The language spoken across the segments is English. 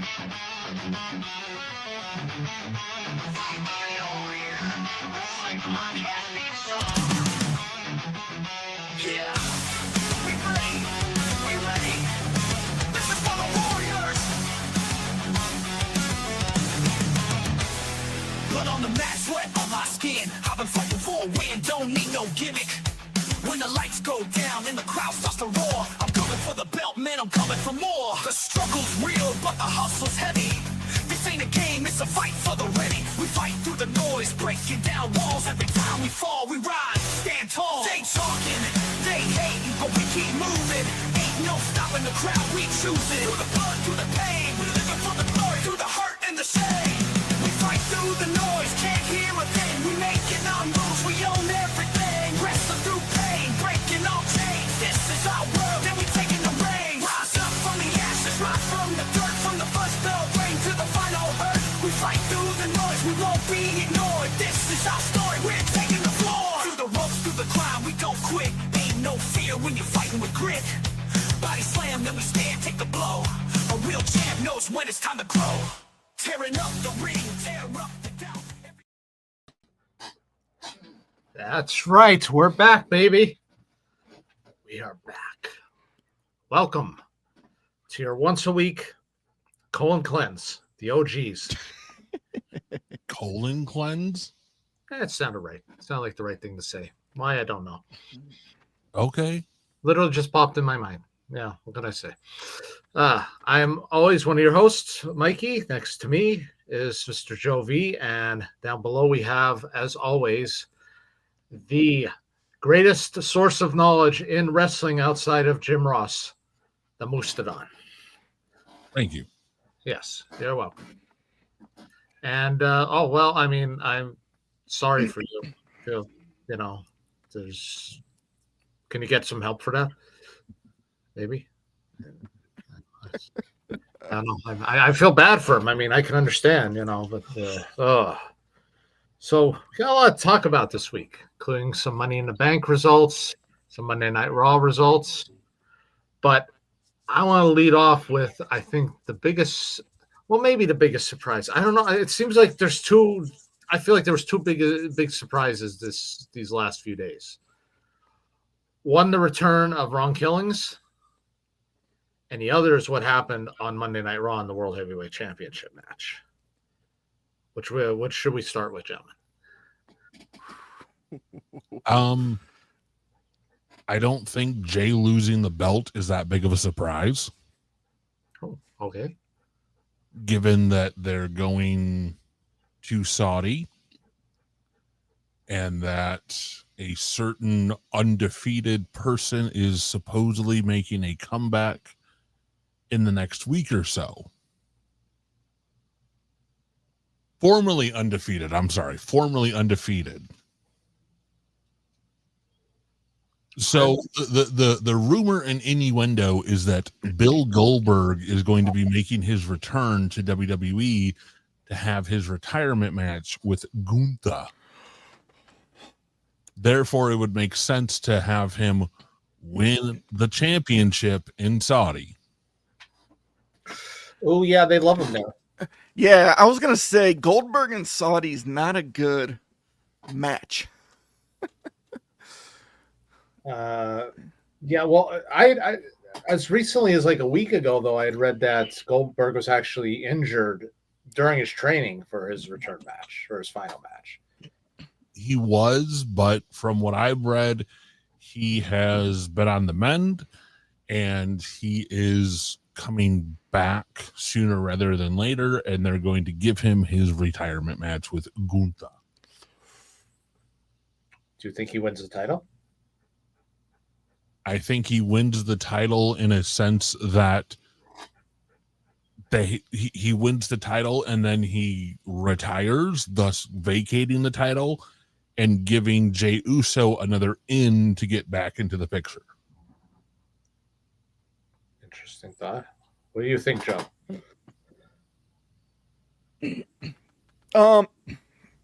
Yeah, we ready. This is for the Warriors. Blood on the mat, sweat on my skin. I've been fighting for a win, don't need no gimmick. When the lights go down and the crowd starts to roar, I'm coming for the belt, man, I'm coming for more. The struggle's real, but the hustle's heavy. This ain't a game, it's a fight for the ready. We fight through the noise, breaking down walls. Every time we fall, we rise, stand tall. They talking, they hating, but we keep moving. Ain't no stopping the crowd, we choose it. Through the blood, through the pain, we living for the glory. Through the hurt and the shame, we fight through the noise, can't hear a thing. We making our moves, we own everything. Wrestling through pain, breaking all chains. This is our world, and we taking the reins. Rise up from the ashes, rise from the dirt, from the first bell ring to the final hurt. We fight through the noise, we won't be ignored. This is our story, we're taking the floor. Through the ropes, through the climb, we don't quit. Ain't no fear when you're fighting with grit. Body slam, then we stand, take the blow. A real champ knows when it's time to grow. Tearing up the ring, tear up the doubt. That's right. We're back, baby. We are back. Welcome to your once a week colon cleanse, the OGs. Colon cleanse? It sounded right. It sounded like the right thing to say. Why, I don't know. Okay. Literally just popped in my mind. Yeah, what can I say? I'm always one of your hosts, Mikey. Next to me is Mr. Joe V. And down below we have, as always, the greatest source of knowledge in wrestling outside of Jim Ross, the Moostadon. Thank you. Yes, you're welcome. And I'm sorry for you. You know, can you get some help for that? Maybe. I don't know. I feel bad for him. I mean, I can understand, but so we got a lot to talk about this week, including some Money in the Bank results, some Monday Night Raw results. But I want to lead off with, I think, maybe the biggest surprise. I don't know. It seems like I feel like there was two big surprises these last few days. One, the return of Ron Killings, and the other is what happened on Monday Night Raw in the World Heavyweight Championship match. Which should we start with, gentlemen? I don't think Jay losing the belt is that big of a surprise. Oh, okay. Given that they're going to Saudi and that a certain undefeated person is supposedly making a comeback in the next week or so. Formerly undefeated. So the rumor and innuendo is that Bill Goldberg is going to be making his return to WWE to have his retirement match with Gunther. Therefore, it would make sense to have him win the championship in Saudi. Oh, yeah, they love him there. Yeah, I was going to say Goldberg and Saudi is not a good match. Yeah, well, I as recently as like a week ago, though, I had read that Goldberg was actually injured during his training for his return match, for his final match. He was, but from what I've read, he has been on the mend and he is coming back sooner rather than later, and they're going to give him his retirement match with Gunther. Do you think he wins the title? I think he wins the title in a sense that he wins the title and then he retires, thus vacating the title and giving Jey Uso another in to get back into the picture. Interesting thought. What do you think, Joe?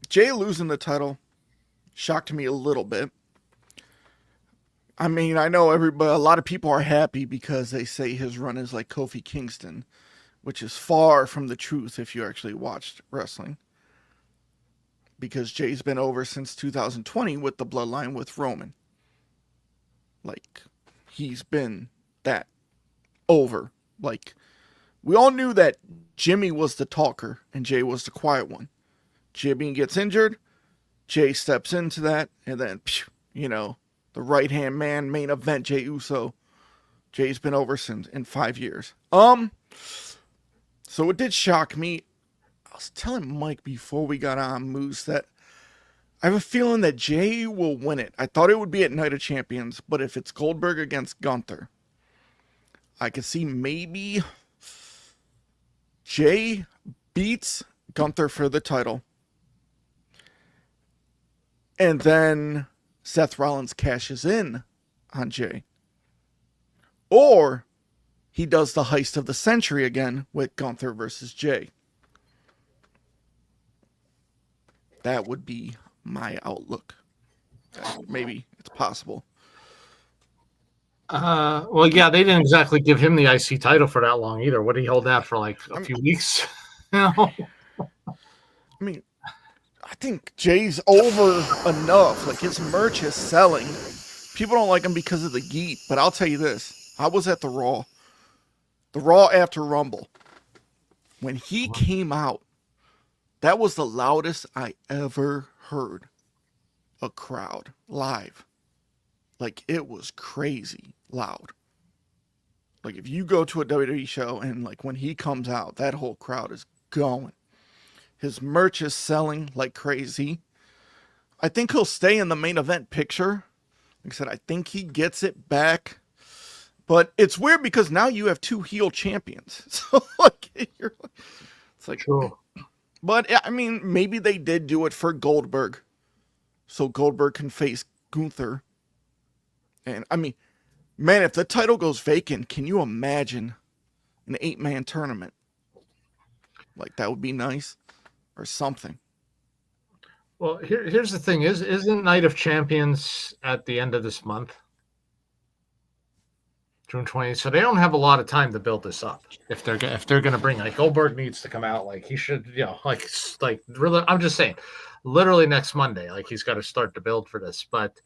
Jay losing the title shocked me a little bit. I mean, I know a lot of people are happy because they say his run is like Kofi Kingston, which is far from the truth if you actually watched wrestling. Because Jay's been over since 2020 with the bloodline with Roman. Like, he's been that over. Like, we all knew that Jimmy was the talker and Jay was the quiet one. Jimmy gets injured, Jay steps into that, and then, you know, the right-hand man, main event, Jey Uso. Jay's been over since in 5 years. So it did shock me. I was telling Mike before we got on, Moose, that I have a feeling that Jay will win it. I thought it would be at Night of Champions, but if it's Goldberg against Gunther, I could see maybe Jay beats Gunther for the title. And then Seth Rollins cashes in on Jay. Or he does the heist of the century again with Gunther versus Jay. That would be my outlook. Maybe it's possible. Well, yeah, they didn't exactly give him the IC title for that long either. What did he hold that for, like a few weeks? You know? I mean, I think Jay's over enough. Like, his merch is selling. People don't like him because of the geet, but I'll tell you this. I was at the Raw after Rumble. When he came out, that was the loudest I ever heard a crowd live. Like, it was crazy loud. Like, if you go to a WWE show and, like, when he comes out, that whole crowd is going. His merch is selling like crazy. I think he'll stay in the main event picture. Like I said, I think he gets it back. But it's weird because now you have two heel champions. So, like, it's like... True. But, I mean, maybe they did do it for Goldberg. So Goldberg can face Gunther. And, I mean, man, if the title goes vacant, can you imagine an 8-man tournament? Like, that would be nice. Or something. Well, here's the thing: isn't Night of Champions at the end of this month, June 20th? So they don't have a lot of time to build this up. If they're going to bring, like, Goldberg needs to come out, like he should, you know, like really. I'm just saying, literally next Monday, like he's got to start to build for this. But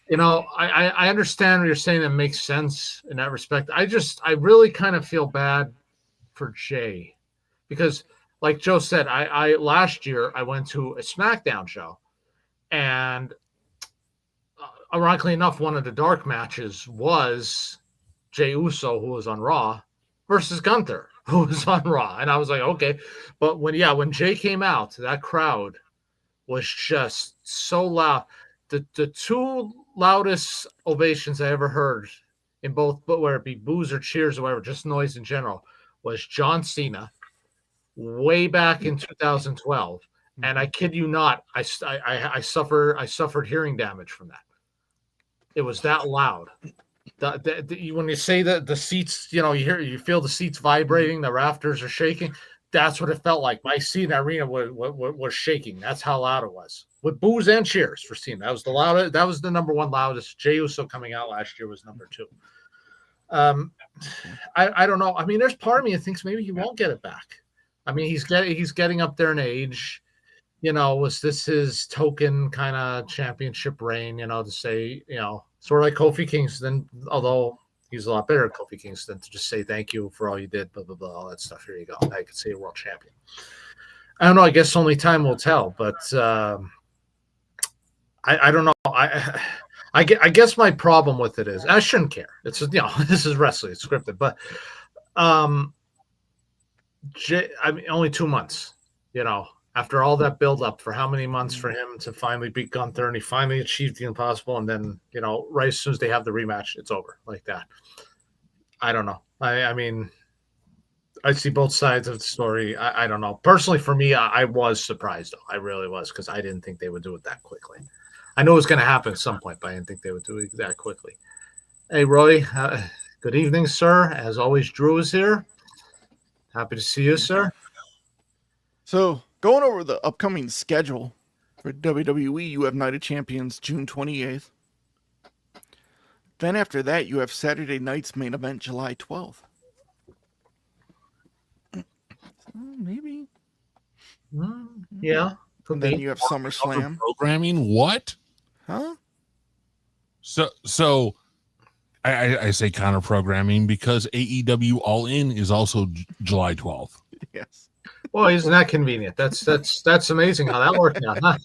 you know, I understand what you're saying. That makes sense in that respect. I really kind of feel bad for Jay because, like Joe said, I last year I went to a SmackDown show, and ironically enough, one of the dark matches was Jey Uso, who was on Raw, versus Gunther, who was on Raw, and I was like, okay, but when Jay came out, that crowd was just so loud. The two loudest ovations I ever heard in both, but whether it be boos or cheers or whatever, just noise in general, was John Cena. Way back in 2012, and I kid you not, I suffered hearing damage from that. It was that loud. When you say that the seats, you know, you feel the seats vibrating, the rafters are shaking. That's what it felt like. My seat in the arena was shaking. That's how loud it was. With boos and cheers for Cena. That was the loudest. That was the number one loudest. Jey Uso coming out last year was number 2. I don't know. I mean, there's part of me that thinks maybe he won't get it back. I mean, he's getting up there in age. You know, was this his token kind of championship reign? You know, to say, you know, sort of like Kofi Kingston, although he's a lot better at Kofi Kingston, to just say thank you for all you did, blah blah blah, all that stuff. Here you go. I could say a world champion. I don't know. I guess only time will tell. But I don't know. I guess my problem with it is I shouldn't care. It's, you know, this is wrestling. It's scripted, but I mean, only 2 months, you know, after all that build up for how many months for him to finally beat Gunther, and he finally achieved the impossible. And then, you know, right as soon as they have the rematch, it's over like that. I don't know. I mean, I see both sides of the story. I don't know. Personally, for me, I was surprised, though. I really was, because I didn't think they would do it that quickly. I know it was going to happen at some point, but I didn't think they would do it that quickly. Hey, Roy, good evening, sir. As always, Drew is here. Happy to see you, sir. So, going over the upcoming schedule for WWE, you have Night of Champions June 28th. Then after that, you have Saturday night's main event July 12th. Maybe. Yeah, could And then be. you have SummerSlam. Programming what? Huh? So I say counter programming because AEW All In is also July 12th. Yes. Well, isn't that convenient? That's amazing how that worked out. Huh?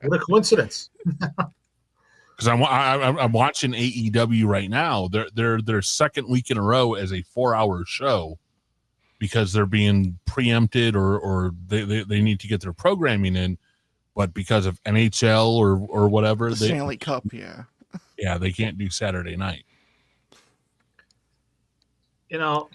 What a coincidence. Because I'm watching AEW right now. Their second week in a row as a 4-hour show because they're being preempted or they need to get their programming in, but because of NHL or whatever, The Stanley Cup, yeah. Yeah, they can't do Saturday night. You know,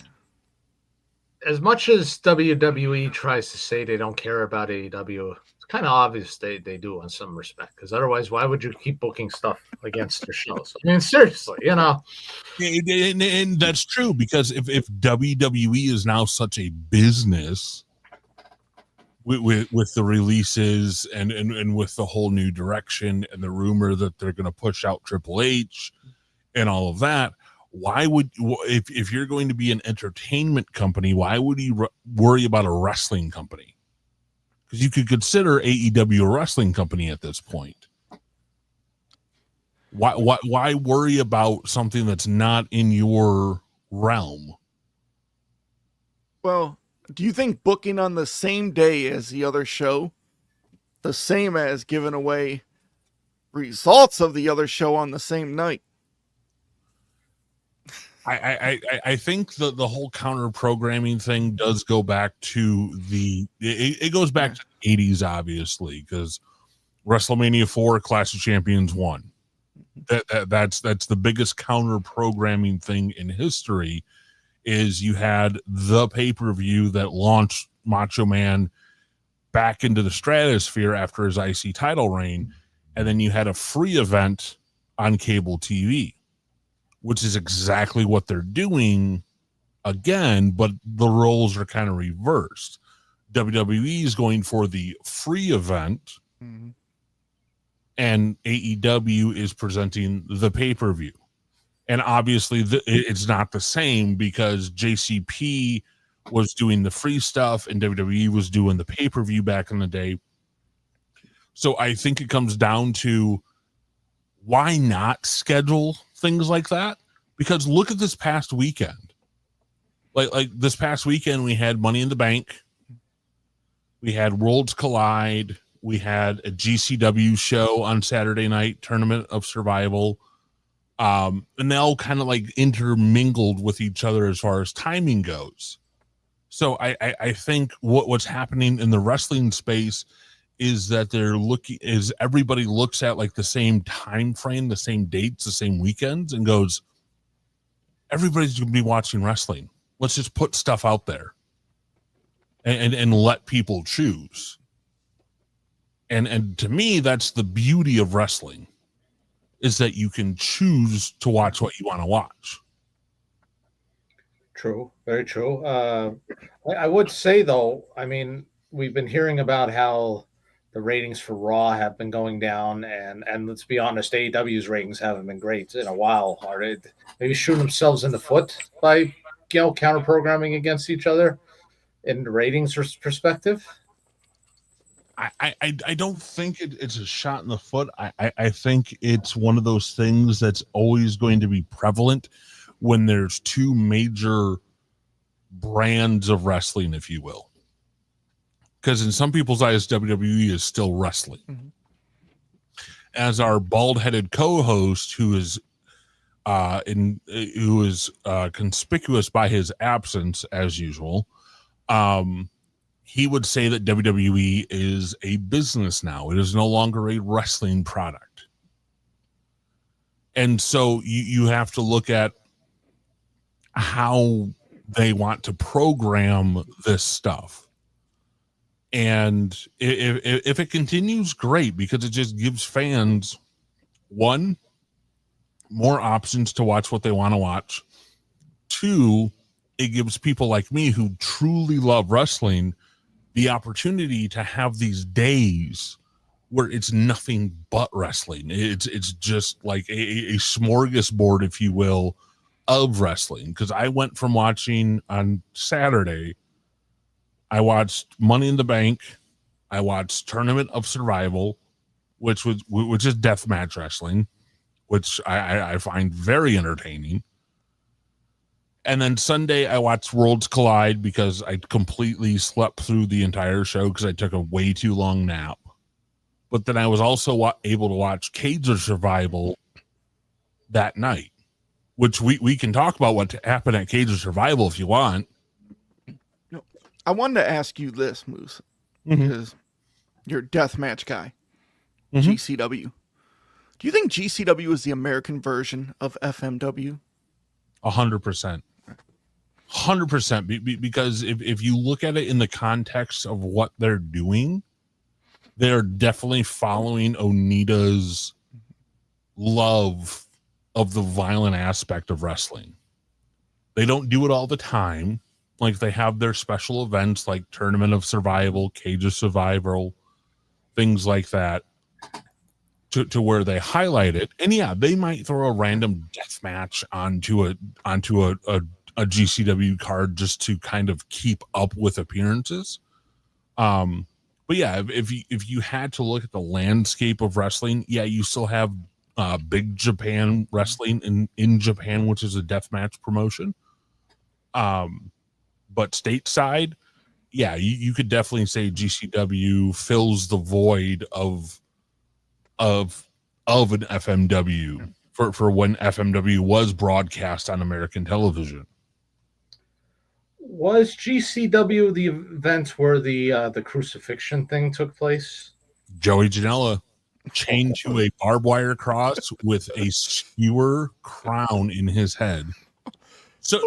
as much as WWE tries to say they don't care about AEW, it's kind of obvious they do in some respect. Because otherwise, why would you keep booking stuff against their shows? I mean, seriously, you know. And that's true because if WWE is now such a business with the releases and with the whole new direction and the rumor that they're going to push out Triple H and all of that, why would if you're going to be an entertainment company, why would you worry about a wrestling company? Because you could consider AEW a wrestling company at this point. Why worry about something that's not in your realm? Well, do you think booking on the same day as the other show, the same as giving away results of the other show on the same night? I think the whole counter programming thing does go back to it goes back to the 80s, obviously, because WrestleMania 4 Clash of Champions won. That's the biggest counter programming thing in history. Is you had the pay-per-view that launched Macho Man back into the stratosphere after his IC title reign, and then you had a free event on cable TV, which is exactly what they're doing again, but the roles are kind of reversed. WWE is going for the free event, and AEW is presenting the pay-per-view. And obviously, it's not the same because JCP was doing the free stuff and WWE was doing the pay-per-view back in the day. So I think it comes down to why not schedule things like that? Because look at this past weekend. Like this past weekend, we had Money in the Bank. We had Worlds Collide. We had a GCW show on Saturday night, Tournament of Survival. And they all kind of like intermingled with each other as far as timing goes. So I think what's happening in the wrestling space is that everybody looks at like the same time frame, the same dates, the same weekends, and goes, everybody's going to be watching wrestling. Let's just put stuff out there and let people choose. And to me, that's the beauty of wrestling, is that you can choose to watch what you want to watch. True, very true. I would say, though, I mean, we've been hearing about how the ratings for Raw have been going down, and let's be honest, AEW's ratings haven't been great in a while. Are they maybe shooting themselves in the foot by counter programming against each other in the ratings perspective? I don't think it's a shot in the foot. I think it's one of those things that's always going to be prevalent when there's two major brands of wrestling, if you will. Because in some people's eyes, WWE is still wrestling. Mm-hmm. As our bald-headed co-host, who is conspicuous by his absence as usual, he would say that WWE is a business now. It is no longer a wrestling product. And so you have to look at how they want to program this stuff. And if it continues, great, because it just gives fans, one, more options to watch what they want to watch. Two, it gives people like me who truly love wrestling the opportunity to have these days where it's nothing but wrestling. It's just like a smorgasbord, if you will, of wrestling. Because I went from watching on Saturday, I watched Money in the Bank. I watched Tournament of Survival, which is deathmatch wrestling, which I find very entertaining. And then Sunday, I watched Worlds Collide because I completely slept through the entire show because I took a way too long nap. But then I was also able to watch Cage of Survival that night, which we can talk about what happened at Cage of Survival if you want. I wanted to ask you this, Moose, because you're a deathmatch guy. GCW. Do you think GCW is the American version of FMW? 100%. 100%. Because if you look at it in the context of what they're doing, they're definitely following Onita's love of the violent aspect of wrestling. They don't do it all the time. Like they have their special events like Tournament of Survival, Cage of Survival, things like that to where they highlight it. And yeah, they might throw a random death match onto a GCW card just to kind of keep up with appearances. But yeah, if you had to look at the landscape of wrestling, yeah, you still have Big Japan Wrestling in Japan, which is a deathmatch promotion. But stateside, yeah, you could definitely say GCW fills the void of an FMW for when FMW was broadcast on American television. Was GCW the event where the crucifixion thing took place? Joey Janela chained to a barbed wire cross with a skewer crown in his head. So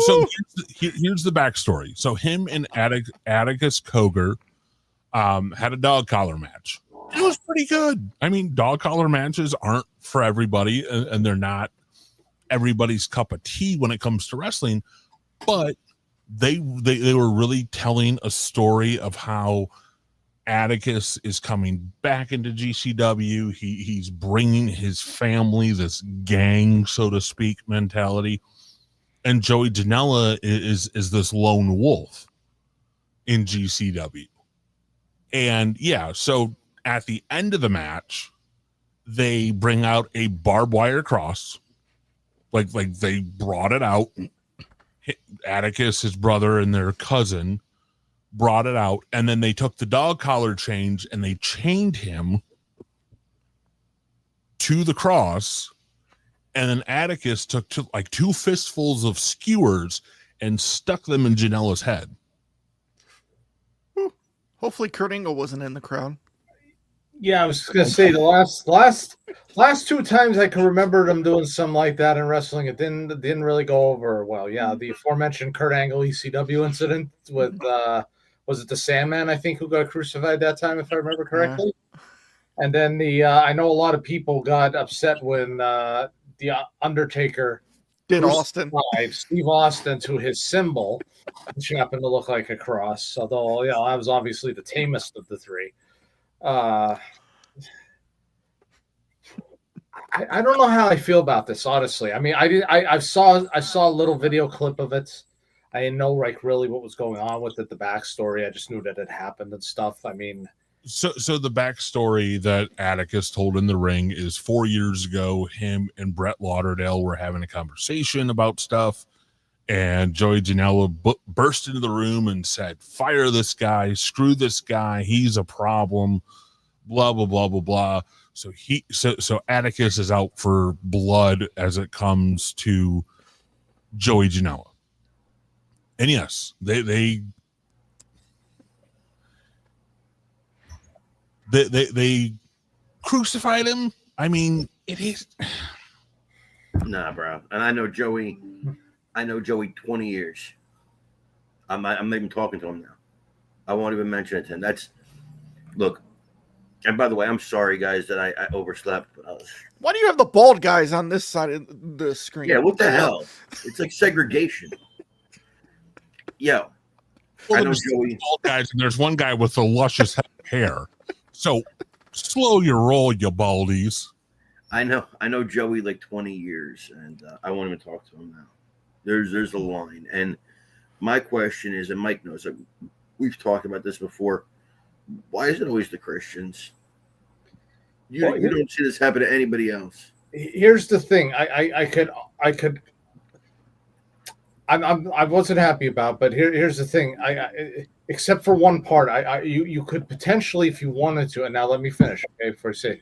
here's the backstory. So him and Atticus Cogar had a dog collar match. It was pretty good. I mean, dog collar matches aren't for everybody, and they're not everybody's cup of tea when it comes to wrestling. But they were really telling a story of how Atticus is coming back into GCW. He's bringing his family, this gang, so to speak, mentality. And Joey Janela is this lone wolf in GCW. And yeah, so at the end of the match, they bring out a barbed wire cross. Like they brought it out. Atticus, his brother, and their cousin brought it out. And then they took the dog collar chains and they chained him to the cross. And then Atticus took like 2 fistfuls of skewers and stuck them in Janela's head. Hopefully Kurt Angle wasn't in the crowd. Yeah, I was gonna say the last 2 times I can remember them doing something like that in wrestling. It didn't really go over well. Yeah, the aforementioned Kurt Angle ECW incident with was it the Sandman, I think, who got crucified that time, if I remember correctly. And then I know a lot of people got upset when the Undertaker did Austin Steve Austin to his symbol, which happened to look like a cross. Although, yeah, that was obviously the tamest of the 3. I don't know how I feel about this, honestly. I mean, I saw a little video clip of it. I didn't know like really what was going on with it, the backstory. I just knew that it happened and stuff. I mean, so the backstory that Atticus told in the ring is 4 years ago, him and Brett Lauderdale were having a conversation about stuff, and Joey Janela burst into the room and said, "Fire this guy, screw this guy, he's a problem, blah, blah, blah, blah, blah." So so Atticus is out for blood as it comes to Joey Janela. And yes, they crucified him. I mean, it is. Nah, bro. And I know Joey 20 years. I'm even talking to him now. I won't even mention it to him. Look. And by the way, I'm sorry, guys, that I overslept. But why do you have the bald guys on this side of the screen? Yeah, what the hell? It's like segregation. Yo, well, I know Joey. Bald guys, and there's one guy with the luscious head of hair. So slow your roll, you baldies. I know Joey like 20 years, and I won't even talk to him now. There's a line, and my question is, and Mike knows, we've talked about this before. Why is it always the Christians? You don't see this happen to anybody else. Here's the thing. I wasn't happy about, but here's the thing. Except for one part, you could potentially, if you wanted to, and now let me finish, okay, for a sec.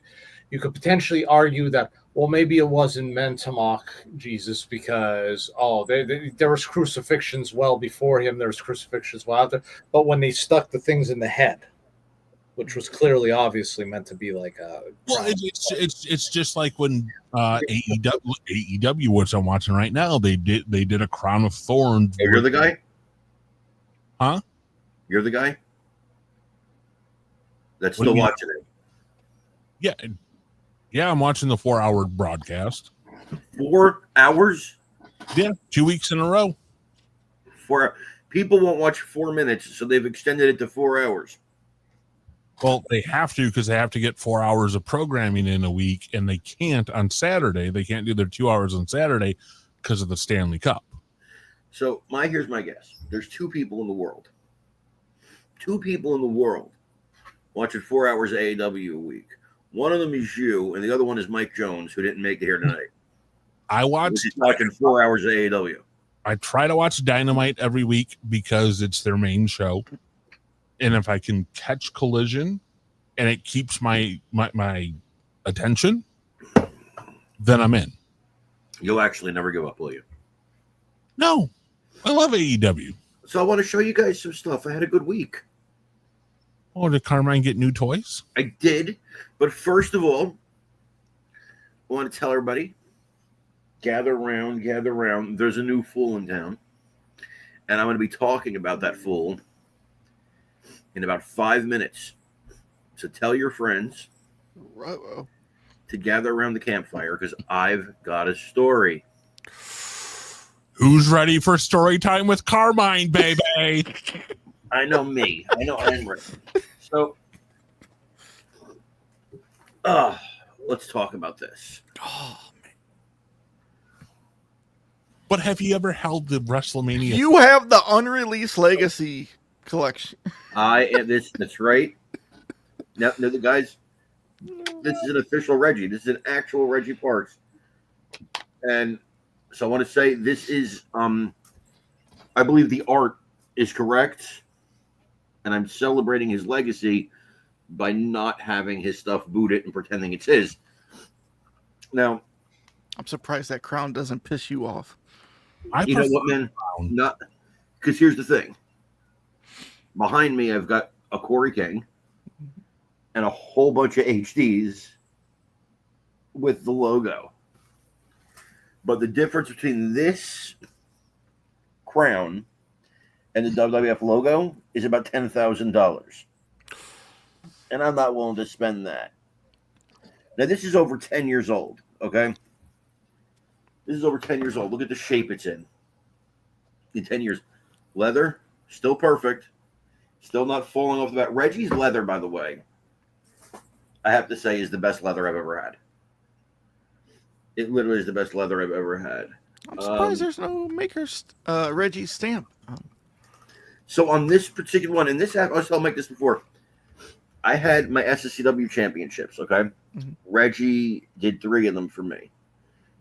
You could potentially argue that, well, maybe it wasn't meant to mock Jesus because, there was crucifixions well before him. There was crucifixions well out there. But when they stuck the things in the head, which was clearly, obviously meant to be like a. Well, it's just like when AEW, which I'm watching right now, they did a crown of thorns. Oh, you're the guy? Huh? You're the guy that's still watching it. Yeah, I'm watching the 4-hour broadcast. 4 hours? Yeah, 2 weeks in a row. People won't watch 4 minutes, so they've extended it to 4 hours. Well, they have to because they have to get 4 hours of programming in a week, and they can't on Saturday. They can't do their 2 hours on Saturday because of the Stanley Cup. So here's my guess. There's 2 people in the world. 2 people in the world watching 4 hours of AEW a week. One of them is you, and the other one is Mike Jones, who didn't make it here tonight. He's watching 4 hours of AEW. I try to watch Dynamite every week because it's their main show. And if I can catch Collision and it keeps my attention, then I'm in. You'll actually never give up, will you? No, I love AEW. So I want to show you guys some stuff. I had a good week. Oh, did Carmine get new toys? I did. But first of all, I want to tell everybody, gather around. There's a new fool in town. And I'm going to be talking about that fool in about 5 minutes. So tell your friends to gather around the campfire because I've got a story. Who's ready for story time with Carmine, baby? I know me. I know I'm ready. So, let's talk about this. Oh, man. But have you ever held the WrestleMania? You have the unreleased Legacy collection. That's right. No, the guys, this is an official Reggie. This is an actual Reggie Parks. And so I want to say this is, I believe the art is correct. And I'm celebrating his legacy by not having his stuff booted and pretending it's his. Now, I'm surprised that crown doesn't piss you off. You know what, man? Not because here's the thing. Behind me, I've got a Corey King and a whole bunch of HDs with the logo. But the difference between this crown and the WWF logo is about $10,000. And I'm not willing to spend that. Now, this is over 10 years old, okay? This is over 10 years old. Look at the shape it's in. In 10 years. Leather, still perfect. Still not falling off the bat. Reggie's leather, by the way, I have to say is the best leather I've ever had. It literally is the best leather I've ever had. I'm surprised there's no Maker's Reggie stamp. So on this particular one, and this I'll tell Mike this before. I had my SSCW championships, okay? Mm-hmm. Reggie did 3 of them for me.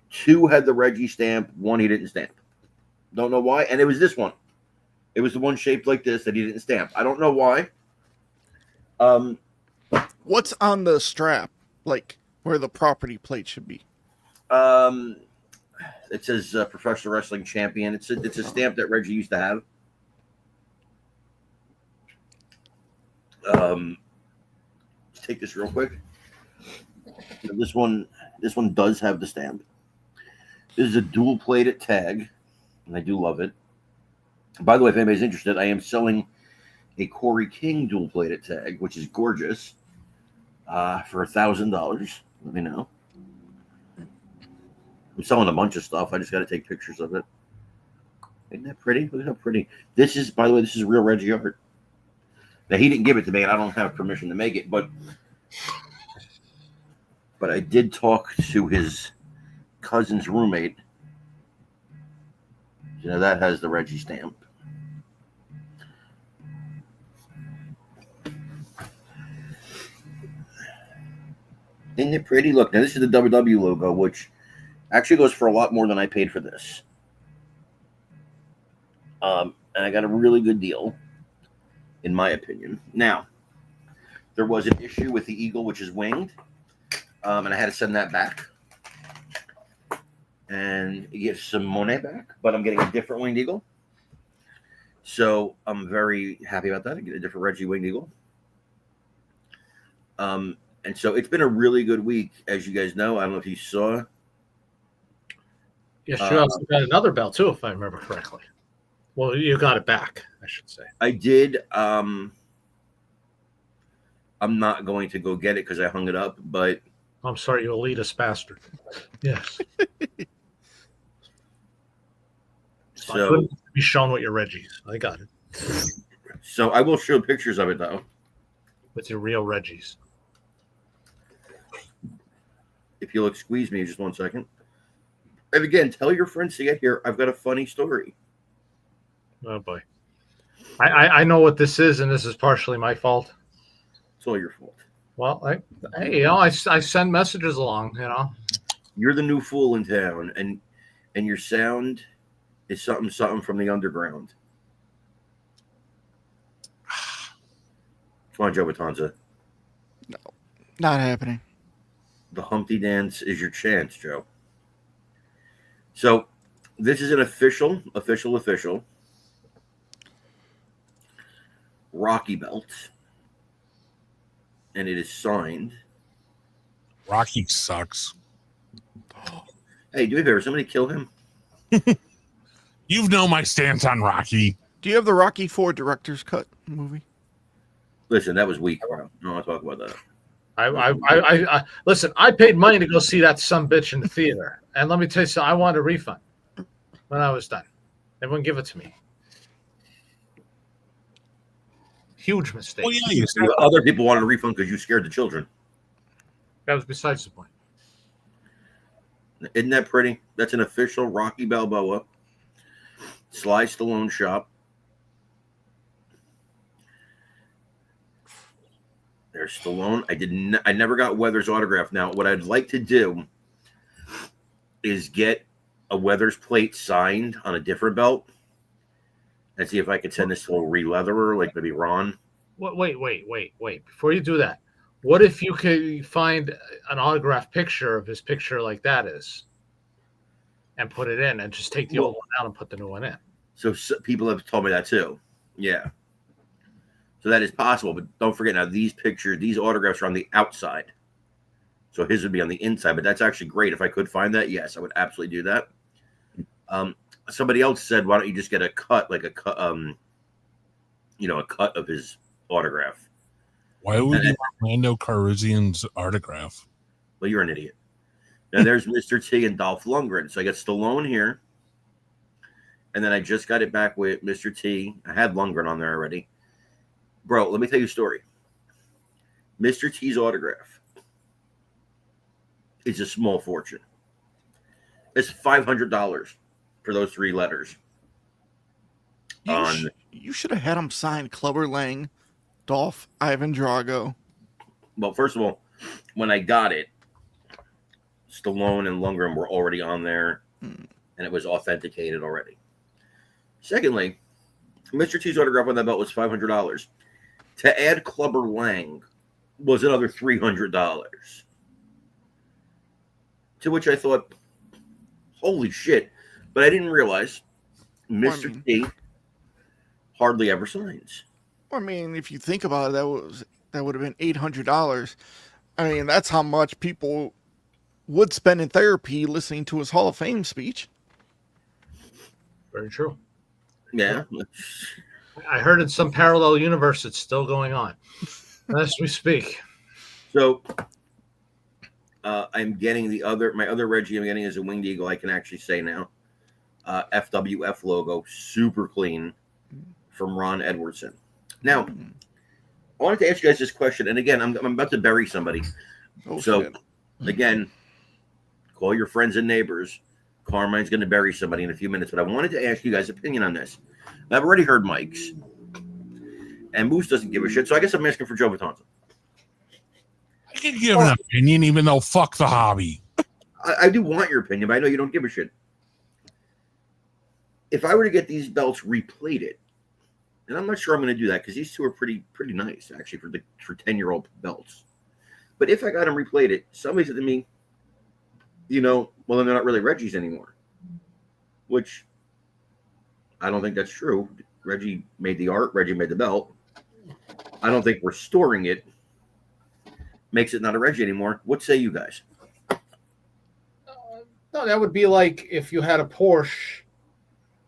2 had the Reggie stamp, 1 he didn't stamp. Don't know why. And it was this one. It was the one shaped like this that he didn't stamp. I don't know why. What's on the strap? Like where the property plate should be? It says Professional Wrestling Champion. It's a stamp that Reggie used to have. Let's take this real quick. This one does have the stamp. This is a dual plated tag, and I do love it. By the way, if anybody's interested, I am selling a Corey King dual plated tag, which is gorgeous, for $1,000. Let me know. I'm selling a bunch of stuff. I just got to take pictures of it. Isn't that pretty? Look at how pretty. This is, by the way, this is real Reggie art. Now, he didn't give it to me, and I don't have permission to make it, but I did talk to his cousin's roommate. You know, that has the Reggie stamp. Isn't it pretty? Look, now this is the WW logo, which actually goes for a lot more than I paid for this. And I got a really good deal, in my opinion. Now, there was an issue with the eagle, which is winged, and I had to send that back. And get some Monet back, but I'm getting a different winged eagle. So I'm very happy about that. I get a different Reggie winged eagle. And so it's been a really good week, as you guys know. I don't know if you saw. Yes, you also got another belt too, if I remember correctly. Well, you got it back, I should say. I did. I'm not going to go get it because I hung it up, but I'm sorry, you elitist bastard. Yes. I so couldn't be shown what your Reggie's. I got it. so I will show pictures of it though. With your real Reggie's. If you'll excuse me just 1 second. And again, tell your friends to get here. I've got a funny story. Oh boy. I know what this is, and this is partially my fault. It's all your fault. Well, I send messages along, You're the new fool in town, and your sound is something from the underground. Come on, Joe Batanza. No, not happening. The Humpty Dance is your chance, Joe. So, this is an official Rocky belt, and it is signed. Rocky sucks. Hey, do me a favor. Somebody kill him. You know my stance on Rocky. Do you have the Rocky IV director's cut movie? Listen, that was weak, bro. I don't want to talk about that. I listen. I paid money to go see that sumbitch in the theater, and let me tell you something. I wanted a refund when I was done. They wouldn't give it to me. Huge mistake. Well, yeah, Other people wanted a refund because you scared the children. That was besides the point. Isn't that pretty? That's an official Rocky Balboa Sly Stallone shop. There's Stallone. I never got Weathers' autograph. Now, what I'd like to do is get a Weathers plate signed on a different belt and see if I could send this to a re-leatherer, like maybe Ron. Wait. Before you do that, what if you could find an autographed picture of his picture like that is and put it in and just take the old one out and put the new one in? So people have told me that too. Yeah. So that is possible, but don't forget now these pictures, these autographs are on the outside. So his would be on the inside, but that's actually great. If I could find that, yes, I would absolutely do that. Somebody else said, why don't you just get a cut, like a cut of his autograph? Why would you want Lando Calrissian's autograph? Well, you're an idiot. Now there's Mr. T and Dolph Lundgren. So I got Stallone here. And then I just got it back with Mr. T. I had Lundgren on there already. Bro, let me tell you a story. Mr. T's autograph is a small fortune. It's $500 for those 3 letters. You should have had him sign Clubber Lang, Dolph, Ivan Drago. Well, first of all, when I got it, Stallone and Lundgren were already on there, and it was authenticated already. Secondly, Mr. T's autograph on that belt was $500. To add Clubber Lang was another $300. To which I thought, holy shit. But I didn't realize Mr. T hardly ever signs. I mean, if you think about it, that would have been $800. I mean, that's how much people would spend in therapy listening to his Hall of Fame speech. Very true. Yeah. I heard in some parallel universe it's still going on as we speak. So I'm getting my other Reggie I'm getting is a winged eagle. I can actually say now. FWF logo, super clean, from Ron Edwardson. Now, I wanted to ask you guys this question, and again, I'm about to bury somebody. Shit. Again, call your friends and neighbors. Carmine's going to bury somebody in a few minutes, but I wanted to ask you guys' opinion on this. I've already heard Mike's, and Moose doesn't give a shit, so I guess I'm asking for Joe Batanza. can give an opinion, even though fuck the hobby. I do want your opinion, but I know you don't give a shit. If I were to get these belts replated, and I'm not sure I'm going to do that because these two are pretty nice actually for 10-year-old belts. But if I got them replated, somebody said to me, well, then they're not really Reggie's anymore. Which I don't think that's true. Reggie made the art. Reggie made the belt. I don't think restoring it makes it not a Reggie anymore. What say you guys? No, that would be like if you had a Porsche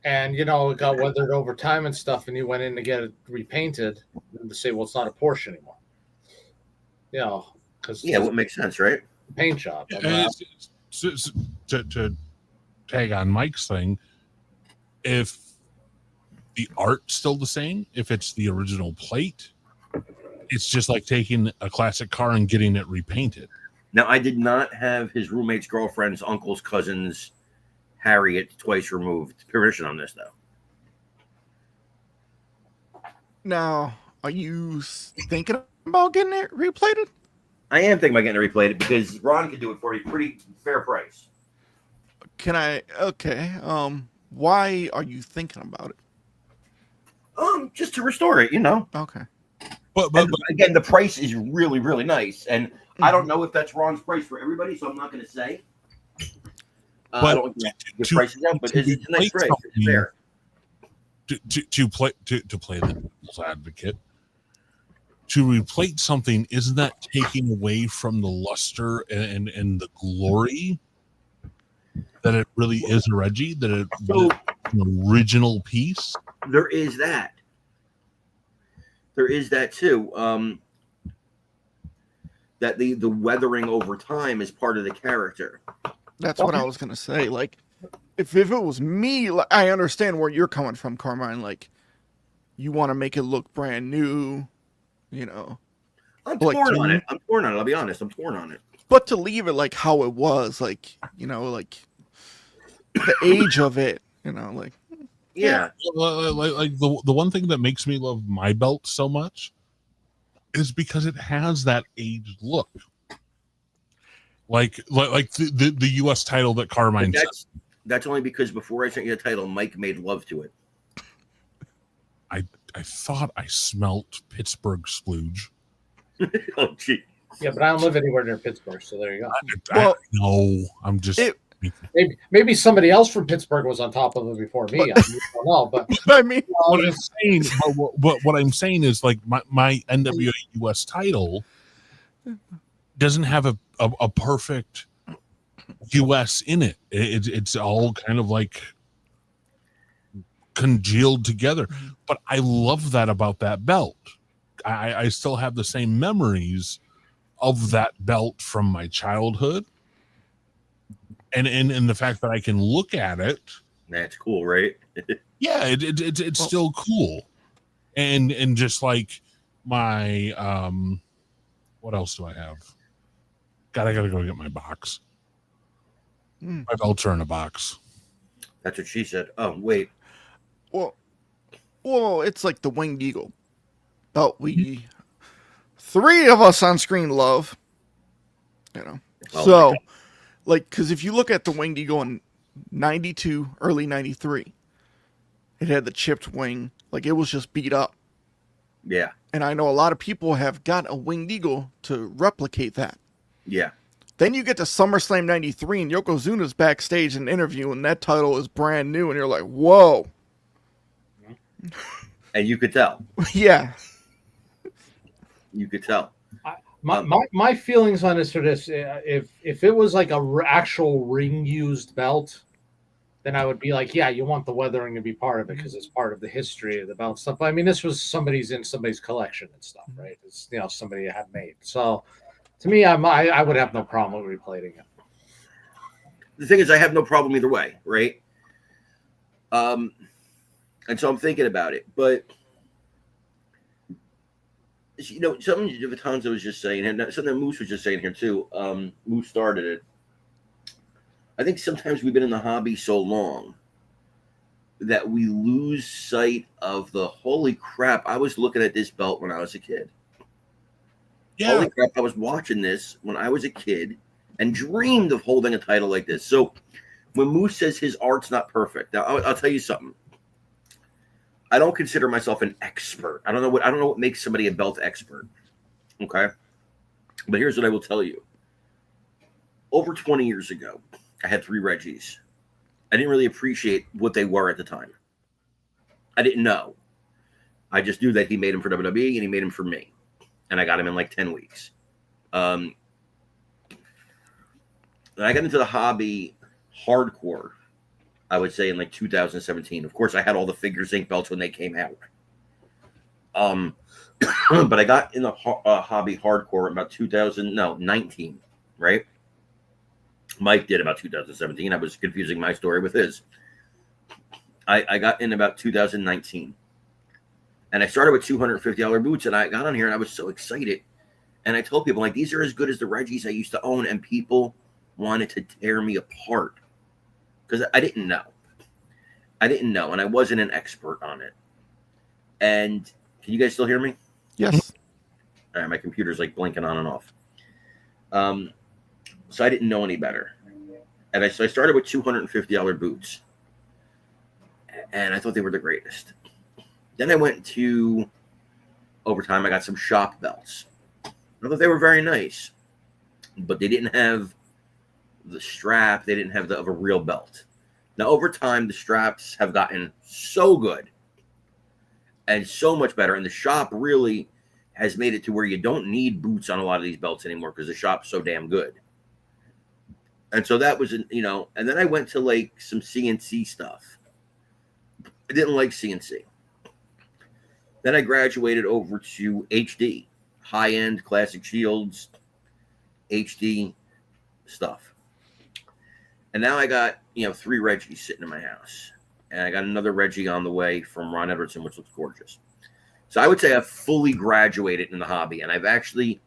and, it got weathered over time and stuff, and you went in to get it repainted and to say, well, it's not a Porsche anymore. Because What makes sense, right? Paint job. To tag on Mike's thing, if the art's still the same, if it's the original plate, it's just like taking a classic car and getting it repainted. Now, I did not have his roommate's girlfriend's uncle's cousin's Harriet twice removed permission on this, though. Now, are you thinking about getting it replated? I am thinking about getting it replated because Ron could do it for you pretty fair price. Can I? Okay. Why are you thinking about it? Just to restore it, Okay. But again, the price is really, really nice, and I don't know if that's Ron's price for everybody, so I'm not going to say. I don't want to give prices out, but it's a nice price. It's fair. To play the devil's advocate, to replate something, isn't that taking away from the luster and the glory that it really is a Reggie, that it's an original piece? There is that. There is that too. That the weathering over time is part of the character. That's what I was gonna say. Like, if it was me, like, I understand where you're coming from, Carmine. Like, you want to make it look brand new, I'm torn on it. I'll be honest. I'm torn on it. But to leave it like how it was, like, like the age of it, like. Yeah. Like the one thing that makes me love my belt so much is because it has that aged look. Like the US title that Carmine said. That's only because before I sent you the title, Mike made love to it. I thought I smelt Pittsburgh splooge. Oh, gee. Yeah, but I don't live anywhere near Pittsburgh, so there you go. Well, no, I'm just. Maybe somebody else from Pittsburgh was on top of it before me. I don't know, but I mean, what I'm saying is, like, my NWA US title doesn't have a perfect US in it. It's all kind of like congealed together. But I love that about that belt. I still have the same memories of that belt from my childhood. And the fact that I can look at it, that's cool, right? Yeah, it's still cool, and just like my what else do I have? I gotta go get my box. My belts are in a box. That's what she said. Oh wait, well, it's like the Winged Eagle belt. We three of us on screen love, so. Like, because if you look at the Winged Eagle in 92, early 93, it had the chipped wing. Like, it was just beat up. Yeah. And I know a lot of people have got a Winged Eagle to replicate that. Yeah. Then you get to SummerSlam 93, and Yokozuna's backstage in an interview, and that title is brand new, and you're like, whoa. And you could tell. Yeah. You could tell. My feelings on this are this: if it was like a actual ring used belt, then I would be like, yeah, you want the weathering to be part of it because it's part of the history of the belt stuff. But I mean, this was somebody's collection and stuff, right? It's somebody had made. So to me, I would have no problem with replating it. The thing is, I have no problem either way, right? And so I'm thinking about it, but. Something Vitanza was just saying, and something that Moose was just saying here too. Moose started it. I think sometimes we've been in the hobby so long that we lose sight of the holy crap. I was looking at this belt when I was a kid. Yeah. Holy crap, I was watching this when I was a kid and dreamed of holding a title like this. So when Moose says his art's not perfect, now I'll tell you something. I don't consider myself an expert. I don't know what makes somebody a belt expert. Okay. But here's what I will tell you. Over 20 years ago, I had 3 Reggies. I didn't really appreciate what they were at the time. I didn't know. I just knew that he made them for WWE and he made them for me. And I got him in like 10 weeks. And I got into the hobby hardcore, I would say, in like 2017. Of course, I had all the Figures Inc. belts when they came out. But I got in the hobby hardcore about 19, right? Mike did about 2017. I was confusing my story with his. I got in about 2019. And I started with $250 boots, and I got on here, and I was so excited. And I told people, like, these are as good as the Reggies I used to own, and people wanted to tear me apart because I didn't know. And I wasn't an expert on it. And can you guys still hear me? Yes. All right, my computer's like blinking on and off. So I didn't know any better. And so I started with $250 boots. And I thought they were the greatest. Then I went to Overtime. I got some shop belts. I thought they were very nice. But they didn't have the strap. They didn't have of a real belt. Now, over time, the straps have gotten so good and so much better. And the shop really has made it to where you don't need boots on a lot of these belts anymore because the shop's so damn good. And so that was, and then I went to like some CNC stuff. I didn't like CNC. Then I graduated over to HD, high-end classic shields, HD stuff. And now I got, 3 Reggies sitting in my house. And I got another Reggie on the way from Ron Edwardson, which looks gorgeous. So I would say I've fully graduated in the hobby. And I've actually,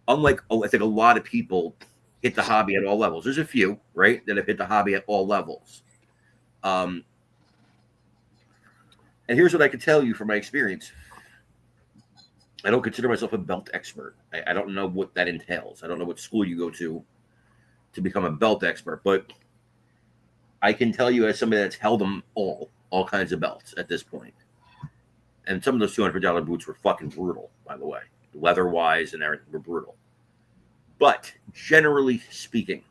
unlike, I think a lot of people hit the hobby at all levels. There's a few, right, that have hit the hobby at all levels. And here's what I can tell you from my experience. I don't consider myself a belt expert. I don't know what that entails. I don't know what school you go to become a belt expert. But I can tell you as somebody that's held them all kinds of belts at this point. And some of those $200 boots were fucking brutal, by the way. Leather-wise and everything were brutal. But generally speaking,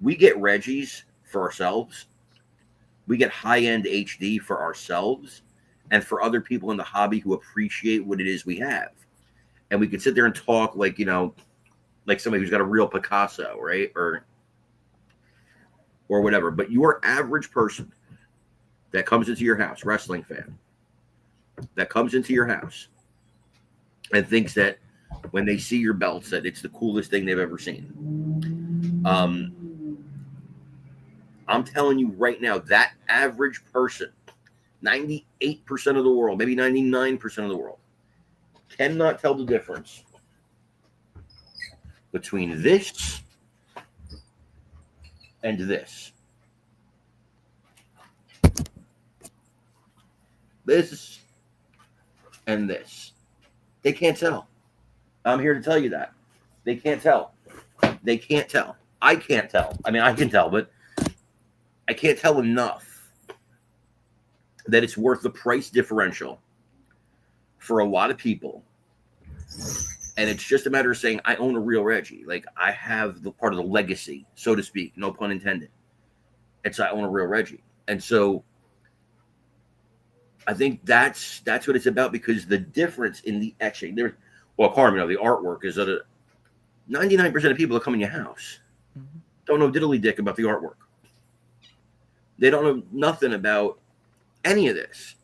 we get Reggies for ourselves. We get high-end HD for ourselves and for other people in the hobby who appreciate what it is we have. And we could sit there and talk like, like somebody who's got a real Picasso, right? Or whatever. But your average person that comes into your house, wrestling fan, that comes into your house and thinks that when they see your belts that it's the coolest thing they've ever seen. I'm telling you right now, that average person, 98% of the world, maybe 99% of the world, cannot tell the difference between this and this. This and this. They can't tell. I'm here to tell you that. They can't tell. They can't tell. I can't tell. I mean, I can tell, but I can't tell enough that it's worth the price differential for a lot of people. And it's just a matter of saying, I own a real Reggie. Like, I have the part of the legacy, so to speak, no pun intended. It's I own a real Reggie. And so I think that's what it's about, because the difference in the etching, the artwork is that 99% of people that come in your house don't know diddly dick about the artwork. They don't know nothing about any of this.